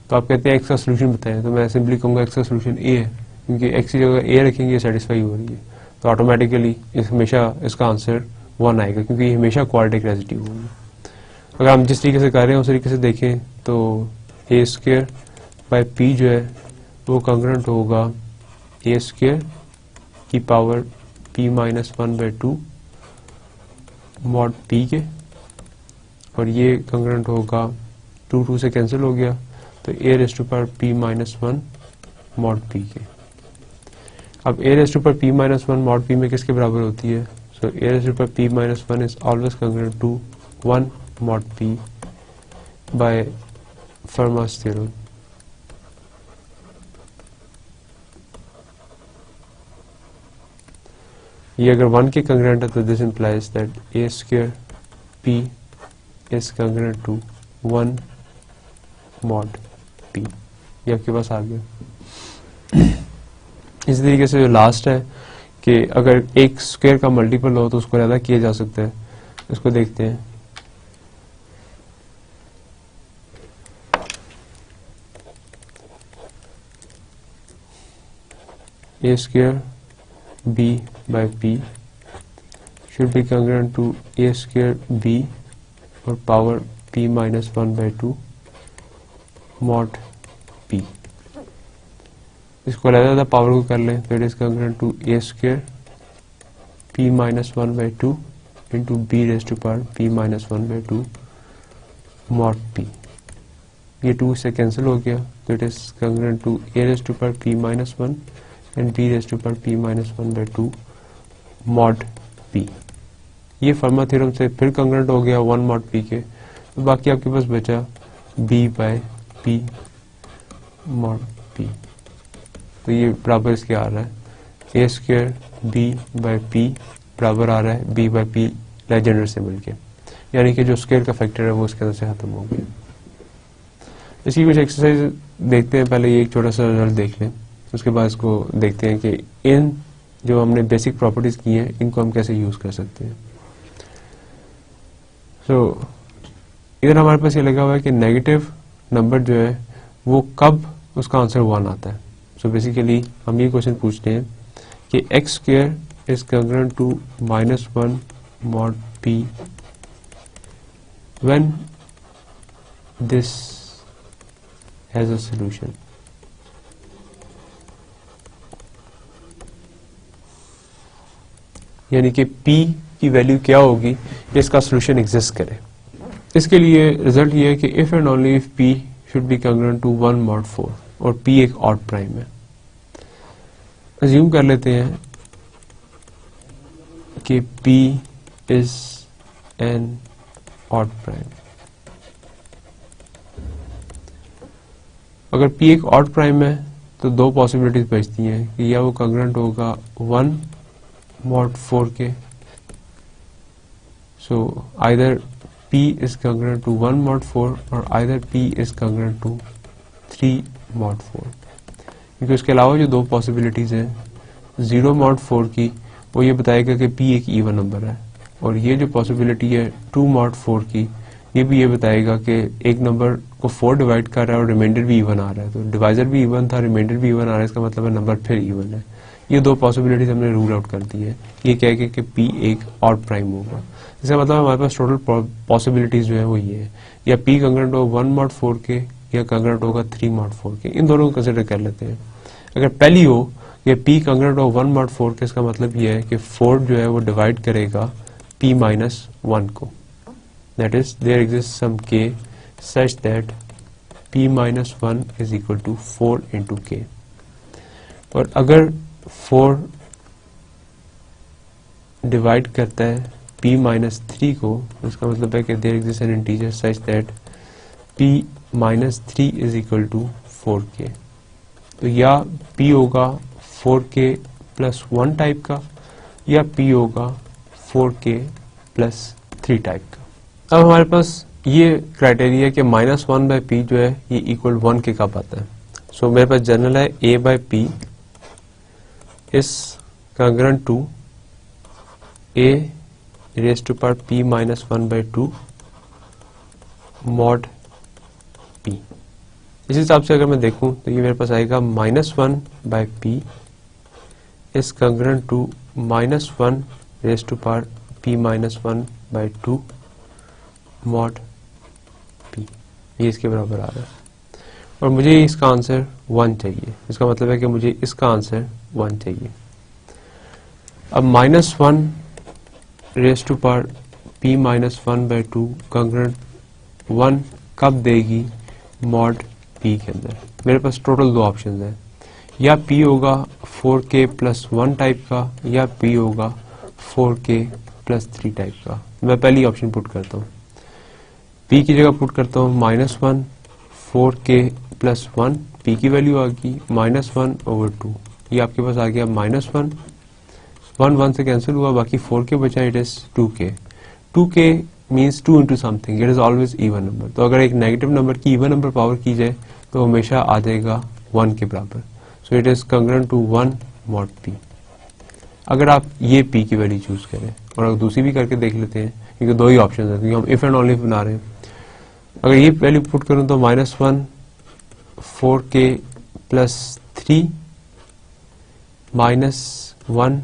तो आप कहते हैं x का सोल्यूशन बताएं, तो मैं सिंपली कहूंगा x का सोल्यूशन a है, क्योंकि x की जगह a रखेंगे सेटिस्फाई हो रही है, तो ऑटोमेटिकली हमेशा इसका आंसर 1 आएगा, क्योंकि ये हमेशा क्वाड्रेटिक रेसिड्यू होगी। अगर हम जिस तरीके से कर रहे हैं उस तरीके से देखें तो a स्क्वायर बाय p जो है वो कंग्रेंट होगा a स्क्वायर की power p minus 1/2 mod p के, और ये कंग्रेंट होगा 2 से कैंसिल हो गया, तो a raise to power p minus 1 mod p के। अब a raise to power p minus 1 mod p में किसके बराबर होती है? So a raise to power p minus 1 is always congruent to 1 mod p by Fermat's theorem. ये अगर 1 के कंग्रेंट है तो this implies that a square p is congruent to 1 mod p। ये आपके पास आ गया। इसी तरीके से जो लास्ट है कि अगर एक स्क्वायर का मल्टीपल हो तो उसको ज्यादा किया जा सकता है। इसको देखते हैं। a square b by p should be congruent to a square b और power p minus 1/2 mod p। इसको अलग-अलग पावर को कर लें तो it is congruent to a square p minus 1/2 into b raised to power p minus 1/2 mod p। ये 2 से कैंसिल हो गया, तो it is congruent to a raised to power p minus 1 and b raise to power p minus 1/2 mod p। ये फर्मा थ्योरम से फिर कंग्रेंट हो गया 1 मॉड p के, तो बाकी आपके पास बचा b by p mod p। तो ये बराबर इसके आ रहा है a square b by p बराबर आ रहा है b by p Legendre symbol के, यानी कि जो स्क्वायर का फैक्टर है वो उसके अंदर से खत्म हो गया। इसकी कुछ एक्सरसाइज देखते हैं। पहले ये एक छोटा सा रिजल्ट देख लें, उसके बाद इसको देखते हैं कि इन जो हमने बेसिक प्रॉपर्टीज की हैं इनको हम कैसे यूज कर सकते हैं। इधर हमारे पास ये लगा हुआ है कि नेगेटिव नंबर जो है वो कब उसका आंसर 1 आता है। बेसिकली हम ये क्वेश्चन पूछते हैं कि x square is congruent to -1 mod p when this has a solution. यानी कि p की वैल्यू क्या होगी जिसका सोल्यूशन एग्जिस्ट करे। इसके लिए रिजल्ट ये है कि if and only if p should be congruent to 1 mod 4 और p एक ऑड प्राइम है। अज्यूम कर लेते हैं कि p is an odd prime. अगर p एक ऑड प्राइम है तो दो पॉसिबिलिटीज बचती हैं कि या वो कंग्रेंट होगा 1 mod 4 के, so either p is congruent to 1 mod 4 और either p is congruent to 3 mod 4। क्योंकि उसके अलावा जो दो पॉसिबिलिटीज हैं 0 mod 4 की, वो ये बताएगा कि p एक इवन नंबर है, और ये जो पॉसिबिलिटी है 2 mod 4 की, ये भी ये बताएगा कि एक नंबर को 4 डिवाइड कर रहा है और रिमाइंडर भी इवन आ रहा है। तो डिवाइजर भी इवन था, रिमाइंडर भी इवन आ रहा है, इसका मतलब है नंबर फिर इवन है। ये दो पॉसिबिलिटीज हमने रूल आउट कर दी है। ये कह के कि p एक ऑड प्राइम होगा। इसका मतलब हमारे पास टोटल पॉसिबिलिटीज जो है वो ये है, या p कंग्रेंट हो 1 mod 4 के, या कंग्रेंट होगा 3 mod 4 के। इन दोनों को कंसिडर कर लेते हैं। अगर पहली हो ये p कंग्रेंट हो 1 mod 4 के, इसका मतलब ये है कि 4 जो है वो डिवाइड करेगा p माइनस 1 को, that is there exist some k such that p minus 1 is equal to 4 into k। और अगर 4 डिवाइड करता है p माइनस 3 को, इसका मतलब है कि there exist an integer such that p minus 3 is equal to 4k। तो या p होगा 4k प्लस 1 टाइप का या p होगा 4k प्लस 3 टाइप का। अब हमारे पास ये क्राइटेरिया कि माइनस 1 बाई पी जो है ये इक्वल 1 के कब आता है। सो मेरे पास जनरल है a by p is congruent to a raise to power p minus 1 by 2 mod p। इस हिसाब से अगर मैं देखूं तो ये मेरे पास आएगा minus 1 by p is congruent to minus 1 raise to power p minus 1 by 2 mod p। ये इसके बराबर आ रहा है और मुझे इसका आंसर 1 चाहिए। इसका मतलब है कि मुझे इसका आंसर 1 चाहिए। अब minus 1 raise to power p minus 1 by 2 congruent 1 कब देगी मॉड p के अंदर। मेरे पास टोटल 2 ऑप्शन है, या p होगा 4k प्लस 1 टाइप का या p होगा 4k प्लस 3 टाइप का। मैं पहली ऑप्शन पुट करता हूँ, p की जगह पुट करता हूँ माइनस 1 4k प्लस 1, p की वैल्यू आ गई माइनस 1 ओवर 2। ये आपके पास आ गया माइनस 1 1 से कैंसिल हुआ, बाकी 4k बचा, it is 2k। 2k means 2 इंटू something, it is always even number. तो अगर एक नेगेटिव नंबर की इवन नंबर पावर की जाए तो हमेशा आ जाएगा 1 के बराबर। So it is congruent to 1 mod p। अगर आप ये p की वैल्यू चूज करें और अगर दूसरी भी करके देख लेते हैं, क्योंकि 2 ही ऑप्शन है, क्योंकि हम इफ एंड ओनली बना रहे हैं। अगर ये वैल्यू पुट करूं तो minus 1 4k plus 3 minus 1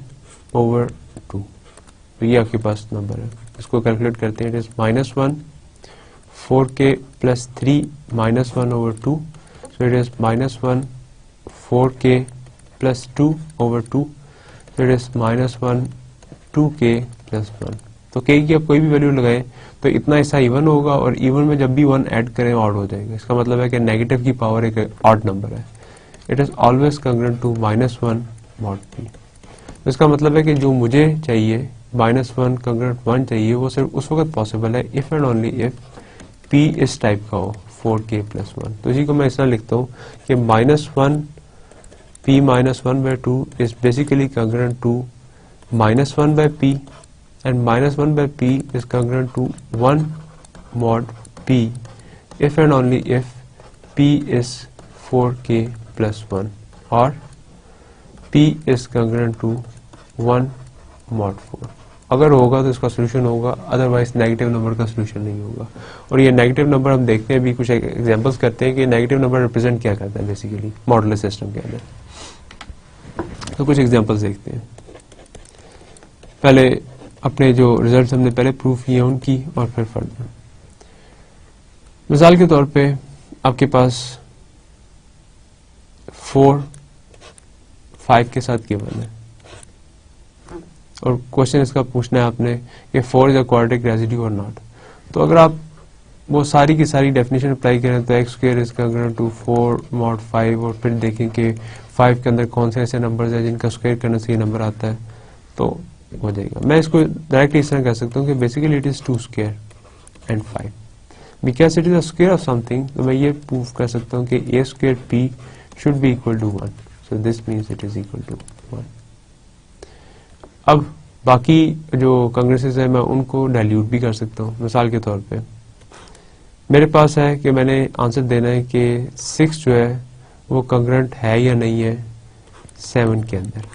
over 2। तो ये आपके पास नंबर है, इसको कैलकुलेट करते हैं। It is minus 1 4k plus 3 minus 1 over 2। So it is minus 1 4k plus 2 over 2। So it is minus 1 2k plus 1। तो k की आप कोई भी वैल्यू लगाएं तो इतना हिस्सा इवन होगा और इवन में जब भी 1 ऐड करें ऑड हो जाएगा। इसका मतलब है कि नेगेटिव की पावर एक ऑड नंबर है। It is always congruent to minus 1 mod p। तो इसका मतलब है कि जो मुझे चाहिए माइनस 1 कंग्रेंट 1 चाहिए, वो सिर्फ उस वक्त पॉसिबल है if and only if p इस टाइप का हो 4k प्लस 1। तो इसी को मैं इस तरह लिखता हूँ कि माइनस 1 p माइनस 1 बाई 2 इज basically congruent to minus 1 by p and minus 1 by p is congruent to 1 mod p if and only if p is 4k plus 1 or p is congruent to 1 mod 4। अगर होगा तो इसका सोल्यूशन होगा, अदरवाइज नेगेटिव नंबर का सोल्यूशन नहीं होगा। और ये नेगेटिव नंबर हम देखते हैं, अभी कुछ एग्जांपल्स करते हैं कि नेगेटिव नंबर रिप्रेजेंट क्या करता है बेसिकली मॉडुलर सिस्टम के अंदर। तो कुछ एग्जांपल्स देखते हैं। पहले अपने जो रिजल्ट्स हमने पहले प्रूफ किए उनकी और फिर फर्दर। मिसाल के तौर पे आपके पास 4 5 के साथ गिवन है और क्वेश्चन इसका पूछना है आपने कि 4 इज अ क्वाड्रेटिक रेसिड्यू और नॉट। तो अगर आप वो सारी की सारी डेफिनेशन अप्लाई करें तो x square is congruent to 4 mod 5 और फिर देखें कि 5 के अंदर कौन से ऐसे नंबर्स हैं जिनका स्क्वायर करने से ये नंबर आता है तो हो जाएगा। मैं इसको डायरेक्टली इस तरह कह सकता हूँ कि basically it is 2 square and 5 because it is a square of something. तो मैं ये प्रूव कर सकता हूँ कि a square p should be equal to 1। So this means it is equal to 1। अब बाकी जो कांग्रेसेस है मैं उनको डाइल्यूट भी कर सकता हूँ। मिसाल के तौर पे मेरे पास है कि मैंने आंसर देना है कि 6 जो है वो कांग्रेंट है या नहीं है 7 के अंदर।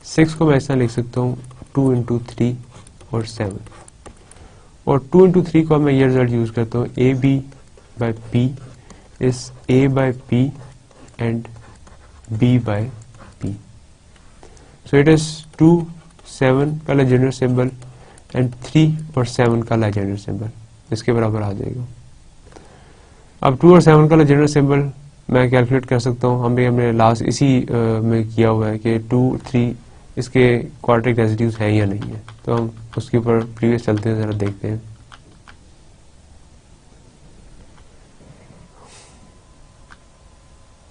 6 को मैं ऐसा लिख सकता हूँ 2 इंटू 3 और 7 और 2 इंटू 3 को मैं ये रिजल्ट यूज करता हूँ a b by p is a by p and b by p. So it is 2 7 का लेजेंडर सिंबल एंड 3 और 7 का लेजेंडर सिंबल, इसके बराबर आ जाएगा। अब 2 और 7 का लेजेंडर सिंबल मैं कैलकुलेट कर सकता हूँ। हमने लास्ट इसी में किया हुआ है कि 2, 3 इसके क्वाड्रेटिक रेसिड्यूज हैं या नहीं है, तो हम उसके ऊपर प्रीवियस चलते हैं, जरा देखते हैं।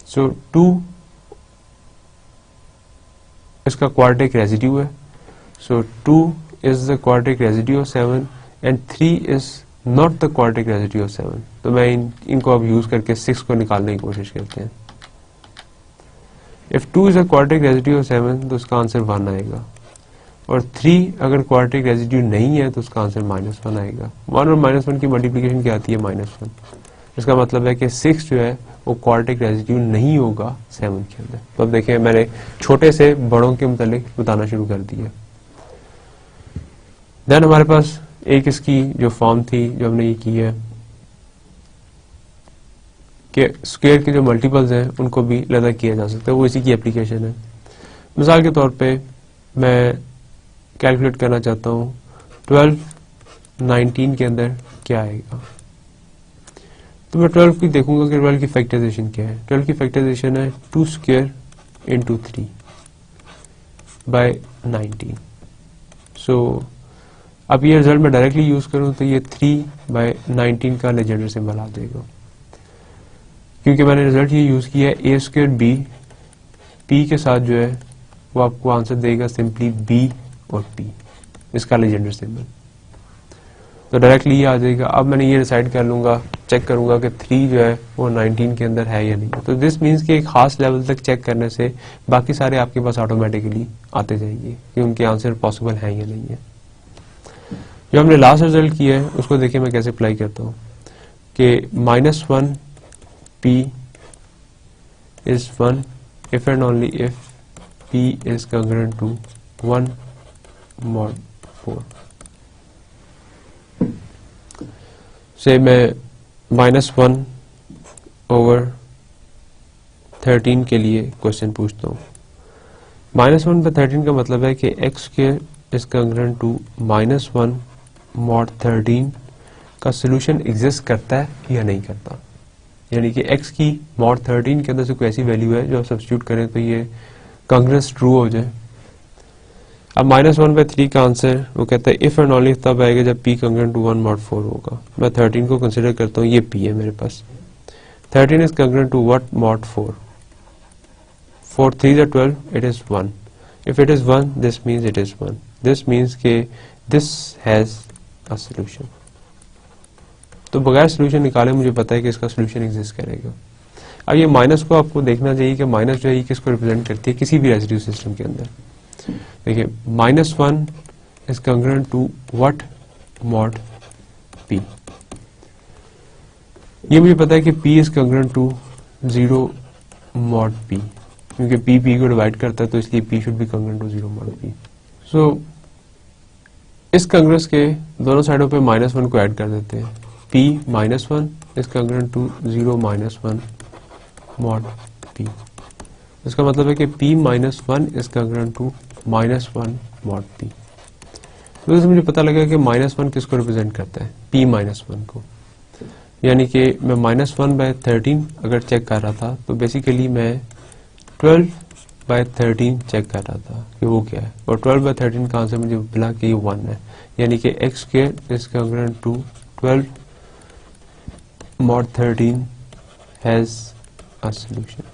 सो 2 इसका क्वाड्रेटिक रेसिड्यू है, सो 2 is the quadratic residue of 7 and 3 is not the quadratic residue of 7। तो मैं इनको अब यूज करके 6 को निकालने की कोशिश करते हैं। If 2 is a quadratic residue of 7 तो उसका आंसर 1 आएगा, और 3 अगर क्वाड्रेटिक रेसिड्यू नहीं है तो उसका आंसर -1 आएगा। 1 और -1 की मल्टीप्लिकेशन क्या आती है? -1। इसका मतलब है कि 6 जो है वो क्वाड्रेटिक रेसिड्यू नहीं होगा 7 के अंदर। तो अब देखिए मैंने छोटे से बड़ों के मुतालिक बताना शुरू कर दिया। देन हमारे पास एक इसकी जो फॉर्म थी जो हमने ये की है कि स्क्वायर के जो मल्टीपल्स हैं उनको भी अलग किया जा सकता है, वो इसी की एप्लीकेशन है। मिसाल के तौर पे मैं कैलकुलेट करना चाहता हूँ 12 19 के अंदर क्या आएगा, तो मैं 12 की देखूंगा कि 12 की फैक्टराइजेशन क्या है। 12 की फैक्टराइजेशन है 2 स्क्वायर इंटू 3 बाय 19। सो अब ये रिजल्ट मैं डायरेक्टली यूज करूं तो ये 3 बाय 19 का लेजेंडर सिंबल आ जाएगा, क्योंकि मैंने रिजल्ट ये यूज किया है a स्क्वायर b, p के साथ जो है वो आपको आंसर देगा सिंपली b और p, इसका लेजेंडर सिंबल। तो डायरेक्टली ये आ जाएगा। अब मैंने ये डिसाइड कर लूंगा, चेक करूंगा कि 3 जो है वो 19 के अंदर है या नहीं। तो दिस मीन्स कि एक खास लेवल तक चेक करने से बाकी सारे आपके पास ऑटोमेटिकली आते जाएंगे कि उनके आंसर पॉसिबल है या नहीं है। जो हमने लास्ट रिजल्ट किया है उसको देखिए मैं कैसे अप्लाई करता हूँ कि -1 p is 1 if and only if p is congruent to 1 mod 4। से मैं -1 over 13 के लिए क्वेश्चन पूछता हूँ। -1 by 13 का मतलब है कि x square is congruent to -1 mod 13 का सोल्यूशन एग्जिस्ट करता है या नहीं करता, यानी कि x की mod 13 के अंदर से कोई ऐसी वैल्यू है जो आप सब्स्टिट्यूट करें तो ये कांग्रेस ट्रू हो जाए। अब -1 by 3 का आंसर वो कहता है इफ एंड ओनली तब आएगा जब p congruent to 1 mod 4 होगा। मैं 13 को कंसिडर करता हूँ, ये p है मेरे पास। 13 is congruent to what mod 4? 4 3 are 12, it is 1. If it is 1, this means it is 1. This means कि this has a solution. तो बगैर सोल्यूशन निकाले मुझे पता है कि इसका सोल्यूशन एग्जिस्ट करेगा। अब ये माइनस को आपको देखना चाहिए कि माइनस जो है ये किसको रिप्रेजेंट करती है किसी भी रेसिड्यू सिस्टम के अंदर। देखिए -1 is congruent to what mod p। ये मुझे पता है कि p is congruent to 0 mod p, क्योंकि p को डिवाइड करता है तो इसलिए p should be congruent to 0 mod p। So इस कंग्रेस के दोनों साइडों पे -1 को ऐड कर देते हैं। p -1 is congruent to 0 -1 mod p। इसका मतलब है कि p -1 is congruent to -1 mod p। तो इससे मुझे पता लगा कि -1 किसको रिप्रेजेंट करता है, p -1 को। यानी कि मैं -1 by 13 अगर चेक कर रहा था तो बेसिकली मैं 12 by 13 चेक कर रहा था कि वो क्या है, और 12 by 13 का आंसर मुझे मिला कि ये 1 है। यानी कि x square is congruent to 12 mod 13 has a solution।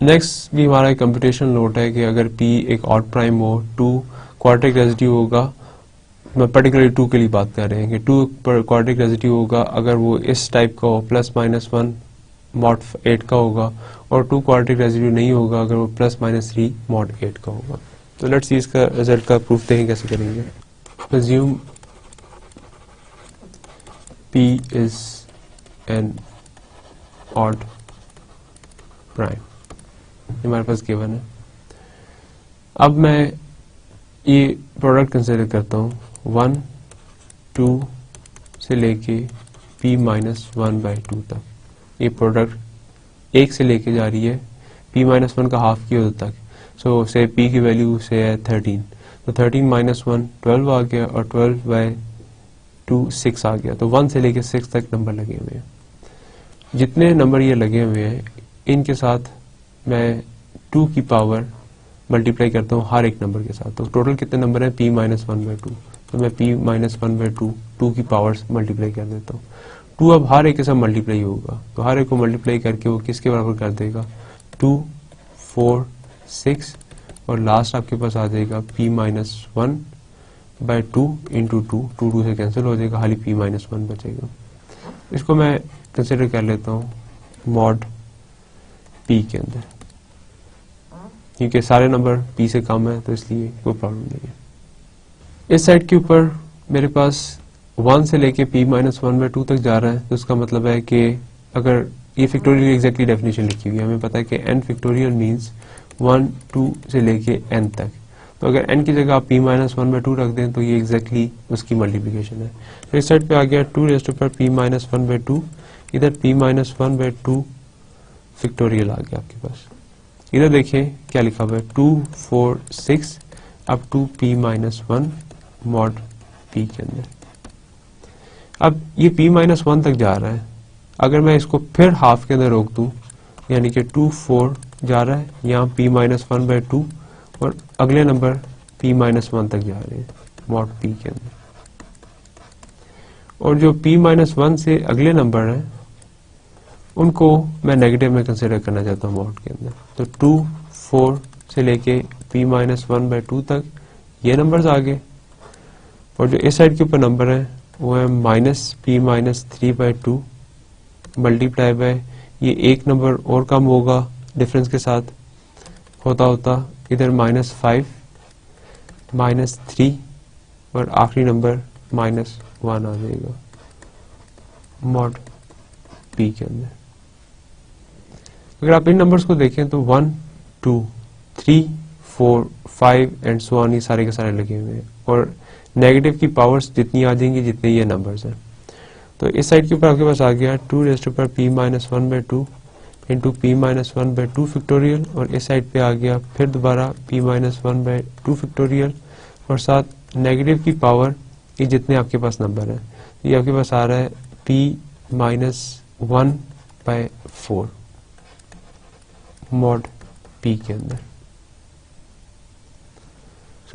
Next भी हमारा एक कंप्यूटेशन नोट है कि अगर p एक ऑड प्राइम हो, 2 क्वाड्रेटिक रेसिड्यू होगा। मैं पर्टिकुलरली 2 के लिए बात कर रहे हैं कि 2 क्वाड्रेटिक रेसिड्यू होगा अगर वो इस टाइप का हो, +-1 mod 8 का होगा, और 2 क्वाड्रेटिक रेसिड्यू नहीं होगा अगर वो +-3 mod 8 का होगा। तो लेट्स सी इसका रिजल्ट का प्रूफ देखें कैसे करेंगे। Assume p is an odd prime, हमारे पास गिवन है। अब मैं ये प्रोडक्ट कंसिडर करता हूँ 1 2 से लेके p -1 by 2 तक। ये प्रोडक्ट 1 से लेके जा रही है p -1 का हाफ की हद तक। सो से p की वैल्यू से है 13, तो 13 -1 12 आ गया, और 12 by 2 6 आ गया, तो 1 से लेके 6 तक नंबर लगे हुए हैं। जितने नंबर ये लगे हुए हैं इनके साथ मैं 2 की पावर मल्टीप्लाई करता हूँ हर एक नंबर के साथ। तो टोटल कितने नंबर हैं, p-1/2, तो मैं p-1/2 2 की पावर्स मल्टीप्लाई कर देता हूँ। 2 अब हर एक के साथ मल्टीप्लाई होगा, तो हर एक को मल्टीप्लाई करके वो किसके बराबर कर देगा, 2 4 6, और लास्ट आपके पास आ जाएगा p-1/2 इंटू 2 से कैंसिल हो जाएगा, खाली p-1 बचेगा। इसको मैं कंसिडर कर लेता हूँ मॉड p के अंदर, क्योंकि सारे नंबर p से कम है तो इसलिए कोई प्रॉब्लम नहीं है। इस साइड के ऊपर मेरे पास 1 से लेके p-1/2 तक जा रहा है, तो इसका मतलब है कि अगर ये फैक्टोरियल एग्जैक्टली डेफिनेशन लिखी हुई है, हमें पता है कि n फैक्टोरियल मींस 1 2 से लेके n तक, तो अगर n की जगह आप p-1/2 रख दें तो ये एग्जैक्टली उसकी मल्टीप्लिकेशन है। तो इस साइड पे आ गया 2p-1/2, इधर p-1/2 फैक्टोरियल आ गया आपके पास। इधर देखिए क्या लिखा हुआ है, 2 4 6 up to p-1 mod p के अंदर। अब ये p-1 तक जा रहा है, अगर मैं इसको फिर हाफ के अंदर रोक दूं, यानी कि 2 4 जा रहा है, यहाँ p-1/2 और अगले नंबर p-1 तक जा रहे हैं मॉड p के अंदर, और जो p-1 से अगले नंबर हैं उनको मैं नेगेटिव में कंसिडर करना चाहता हूँ मॉड के अंदर। तो 2 4 से लेके p-1/2 तक ये नंबर्स आ गए, और जो इस साइड के ऊपर नंबर है वो है -p-3/2 मल्टीप्लाई बाय ये एक नंबर और कम होगा डिफरेंस के साथ होता होता, इधर -5 -3 और आखिरी नंबर -1 आ जाएगा मॉड p के अंदर। अगर आप इन नंबर्स को देखें तो 1 2 3 4 5 एंड सो ऑन, ये सारे के सारे लगे हुए हैं, और नेगेटिव की पावर्स जितनी आ जाएंगी जितने ये नंबर्स हैं। तो इस साइड के ऊपर आपके पास आ गया 2p-1/2 इंटू p-1/2 फैक्टोरियल, और इस साइड पे आ गया फिर दोबारा p-1/2 फैक्टोरियल, और साथ नेगेटिव की पावर ये जितने आपके पास नंबर हैं, ये आपके पास आ रहा है p-1/4 मॉड p के अंदर।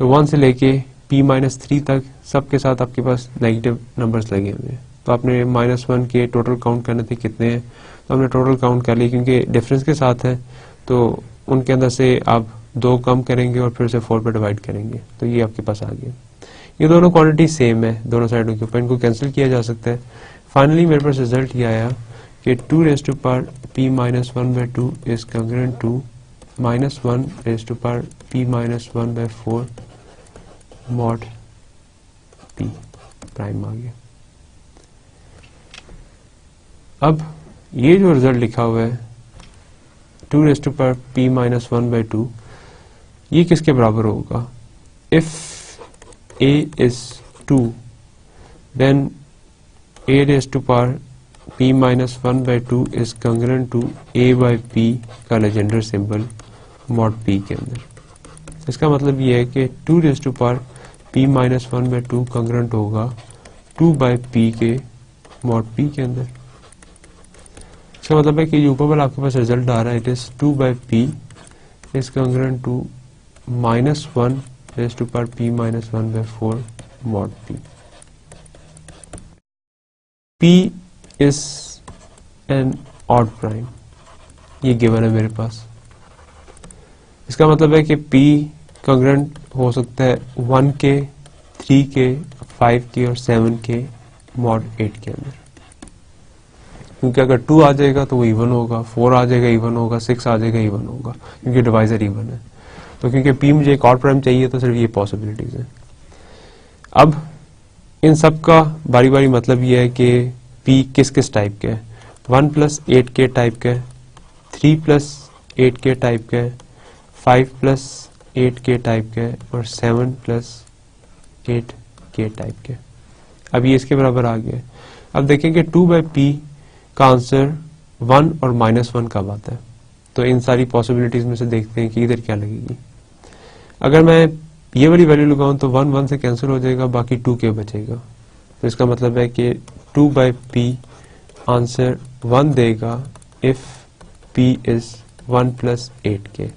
सो 1 से लेके p-3 तक सबके साथ आपके पास नेगेटिव नंबर्स लगे हुए हैं। तो आपने -1 के टोटल काउंट करने थे कितने हैं, तो हमने टोटल काउंट कर लिए, क्योंकि डिफरेंस के साथ है तो उनके अंदर से आप 2 कम करेंगे और फिर से 4 पे डिवाइड करेंगे, तो ये आपके पास आ गया। ये दोनों क्वांटिटी सेम है दोनों साइडों के ऊपर, इनको कैंसिल किया जा सकता है। फाइनली मेरे पास रिजल्ट ये आया कि 2p-1/2 is congruent to -1p-1/4 mod p prime आ गया। अब ये जो रिजल्ट लिखा हुआ है 2p-1/2, ये किसके बराबर होगा, if a is 2 then a p-1/2 is congruent to a/p का लेजेंडर सिंबल मॉड p के अंदर। इसका मतलब ये है कि 2p-1/2 congruent होगा 2/p के मॉड p के अंदर। इसका मतलब है कि ऊपर वाला आपके पास रिजल्ट आ रहा है, it is 2/p is congruent to -1p-1/4 mod p। p is an odd prime, ये गिवन है मेरे पास। इसका मतलब है कि p congruent हो सकता है 1 के, 3 के, 5 के और 7 के mod 8 के अंदर, क्योंकि अगर 2 आ जाएगा तो वो इवन होगा, 4 आ जाएगा इवन होगा, 6 आ जाएगा इवन होगा, क्योंकि डिवाइजर इवन है। तो क्योंकि p मुझे एक ऑड प्राइम चाहिए तो सिर्फ ये पॉसिबिलिटीज है। अब इन सब का बारी बारी मतलब ये है कि p किस किस टाइप के है, 1+8 के टाइप के, 3+8 के टाइप के, 5+8 के टाइप के और 7+8 के टाइप के। अब ये इसके बराबर आ गया। अब देखेंगे 2/p का आंसर 1 और -1 कब आता है, तो इन सारी पॉसिबिलिटीज में से देखते हैं कि इधर क्या लगेगी। अगर मैं ये वाली वैल्यू लगाऊं तो 1 1 से कैंसिल हो जाएगा, बाकी 2k बचेगा। तो इसका मतलब है कि 2/p आंसर 1 देगा इफ p इज 1 + 8k।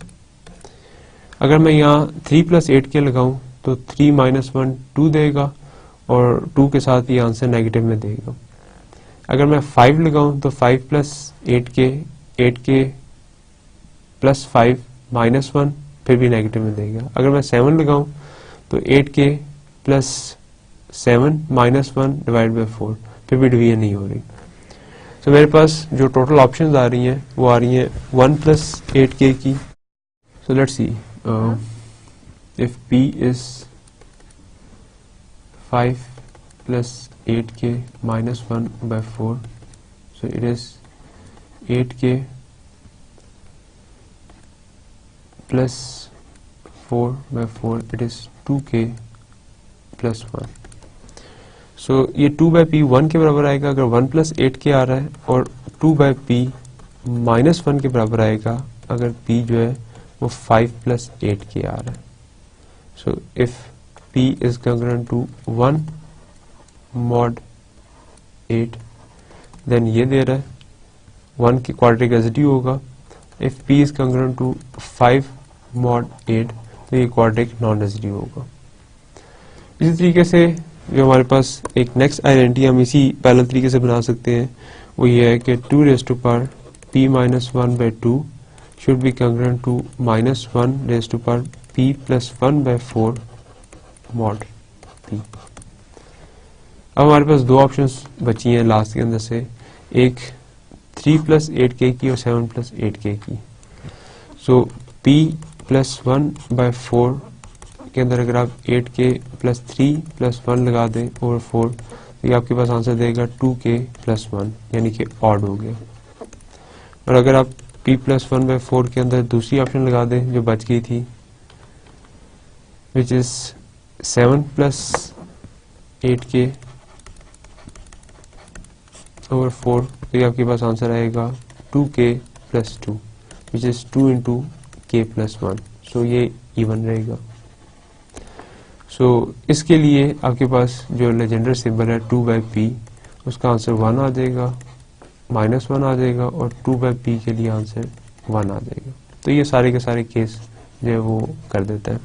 अगर मैं यहाँ 3 + 8k लगाऊं तो 3 - 1 2 देगा और 2 के साथ ये आंसर नेगेटिव में देगा। अगर मैं 5 लगाऊं तो 5 + 8k 8k + 5 - 1 फिर भी नेगेटिव में देगा। अगर मैं 7 लगाऊं तो 8k + 7 - 1 / 4 फिर भी डिवीजन नहीं हो रही। तो मेरे पास जो टोटल ऑप्शंस आ रही हैं वो आ रही हैं 1 + 8k की। So let's see if p is 5 + 8k - 1/4, so it is 8k + 4/4, it is 2k + 1। सो ये 2/p 1 के बराबर आएगा अगर 1 + 8k आ रहा है, और 2/p - 1 के बराबर आएगा अगर p जो है वो 5 + 8k आ रहा है। So if p is congruent to 1 mod 8, then ये दे रहा है 1 की क्वाड्रेटिक रेसिड्यू होगा। If p is congruent to 5 mod 8 तो ये क्वाड्रेटिक नॉन रेसिड्यू होगा। इसी तरीके से जो हमारे पास एक नेक्स्ट आइडेंटिटी हम इसी पैरेलल तरीके से बना सकते हैं वो ये है कि 2p - 1/2 should be congruent to -1p + 1/4 mod p। अब हमारे पास दो ऑप्शंस बची हैं लास्ट के अंदर से, एक 3 + 8k की और 7 + 8k की। सो p + 1/4 के अंदर अगर आप 8k + 3 + 1 लगा दें over 4 तो ये आपके पास आंसर देगा 2k + 1, यानी कि ऑड हो गया। और अगर आप p + 1/4 के अंदर दूसरी ऑप्शन लगा दें जो बच गई थी विच इज 7 + 8k over 4 तो ये आपके पास आंसर आएगा 2k + 2 विच इज 2 × k + 1। सो ये इवन रहेगा। सो इसके लिए आपके पास जो लेजेंडर सिंबल है 2/p उसका आंसर 1 आ जाएगा, -1 आ जाएगा, और 2/p के लिए आंसर 1 आ जाएगा। तो ये सारे के सारे केस जो है वो कर देता है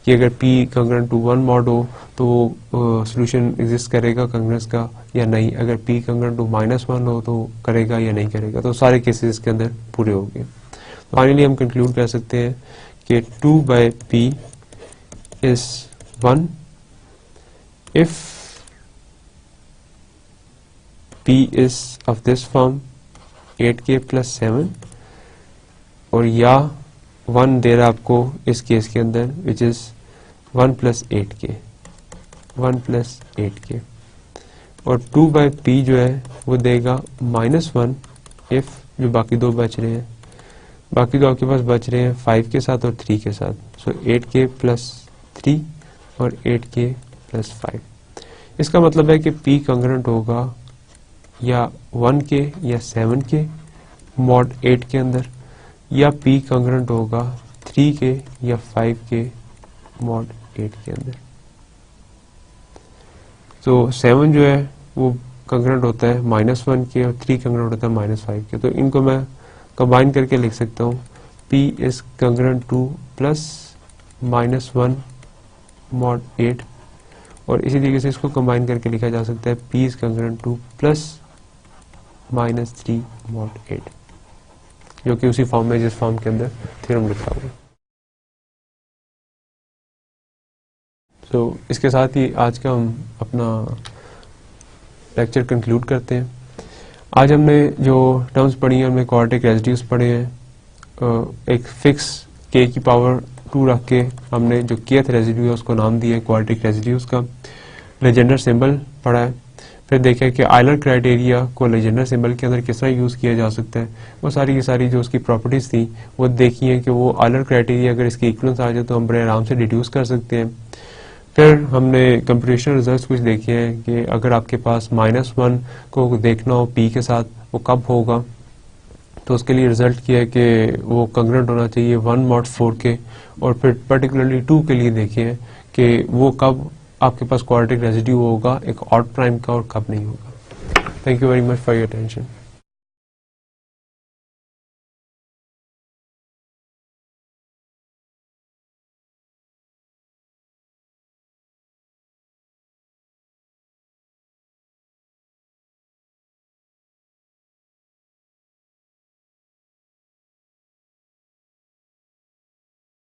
कि अगर p congruent to 1 mod हो तो वो सोल्यूशन एग्जिस्ट करेगा कंग्रेस का या नहीं, अगर p congruent to -1 हो तो करेगा या नहीं करेगा। तो सारे केसेस के अंदर पूरे हो गए। फाइनली हम कंक्लूड कर सकते हैं कि 2/p is 1 if p is of this form 8k + 7, और या 1 दे रहा आपको इस केस के अंदर विच इज 1 + 8k 1 + 8k, और 2/p जो है वो देगा -1 इफ जो बाकी दो बच रहे हैं, बाकी दो आपके पास बच रहे हैं 5 के साथ और 3 के साथ। सो 8k + 3 और 8k + 5। इसका मतलब है कि p congruent होगा या 1k या 7k mod 8 के अंदर, या p congruent होगा 3k या 5k mod 8 के अंदर। तो 7 जो है वो congruent होता है -1 के और 3 congruent होता है -5 के। तो इनको मैं कंबाइन करके लिख सकता हूँ p is congruent to +-1 mod 8, और इसी तरीके से इसको कंबाइन करके लिखा जा सकता है p is congruent to +-3 mod 8, जो कि उसी फॉर्म में जिस फॉर्म के अंदर थ्योरम लिखा हुआ। तो इसके साथ ही आज का हम अपना लेक्चर कंक्लूड करते हैं। आज हमने जो टर्म्स पढ़ी हैं उनमें क्वाड्रेटिक रेसिड्यूज पढ़े हैं। एक फिक्स k की पावर 2 रख के हमने जो kth रेसिड्यू है उसको नाम दिया है क्वाड्रेटिक रेसिड्यूज का। लेजेंडर सिंबल पढ़ा है, फिर देखा कि आयलर क्राइटेरिया को लेजेंडर सिंबल के अंदर किस तरह यूज़ किया जा सकता है। वो सारी की सारी जो उसकी प्रॉपर्टीज़ थी वो देखी है कि वो आयलर क्राइटेरिया अगर इसकी इक्वलेंस आ जाए तो हम बड़े आराम से डिड्यूस कर सकते हैं। फिर हमने कंप्यूटेशनल रिजल्ट्स कुछ देखे हैं कि अगर आपके पास -1 को देखना हो p के साथ वो कब होगा, तो उसके लिए रिजल्ट किया है कि वो कंग्रेंट होना चाहिए 1 mod 4 के, और फिर पर्टिकुलरली 2 के लिए देखे हैं कि वो कब आपके पास क्वाड्रेटिक रेसिड्यू होगा एक ऑड प्राइम का और कब नहीं होगा। Thank you very much for your attention.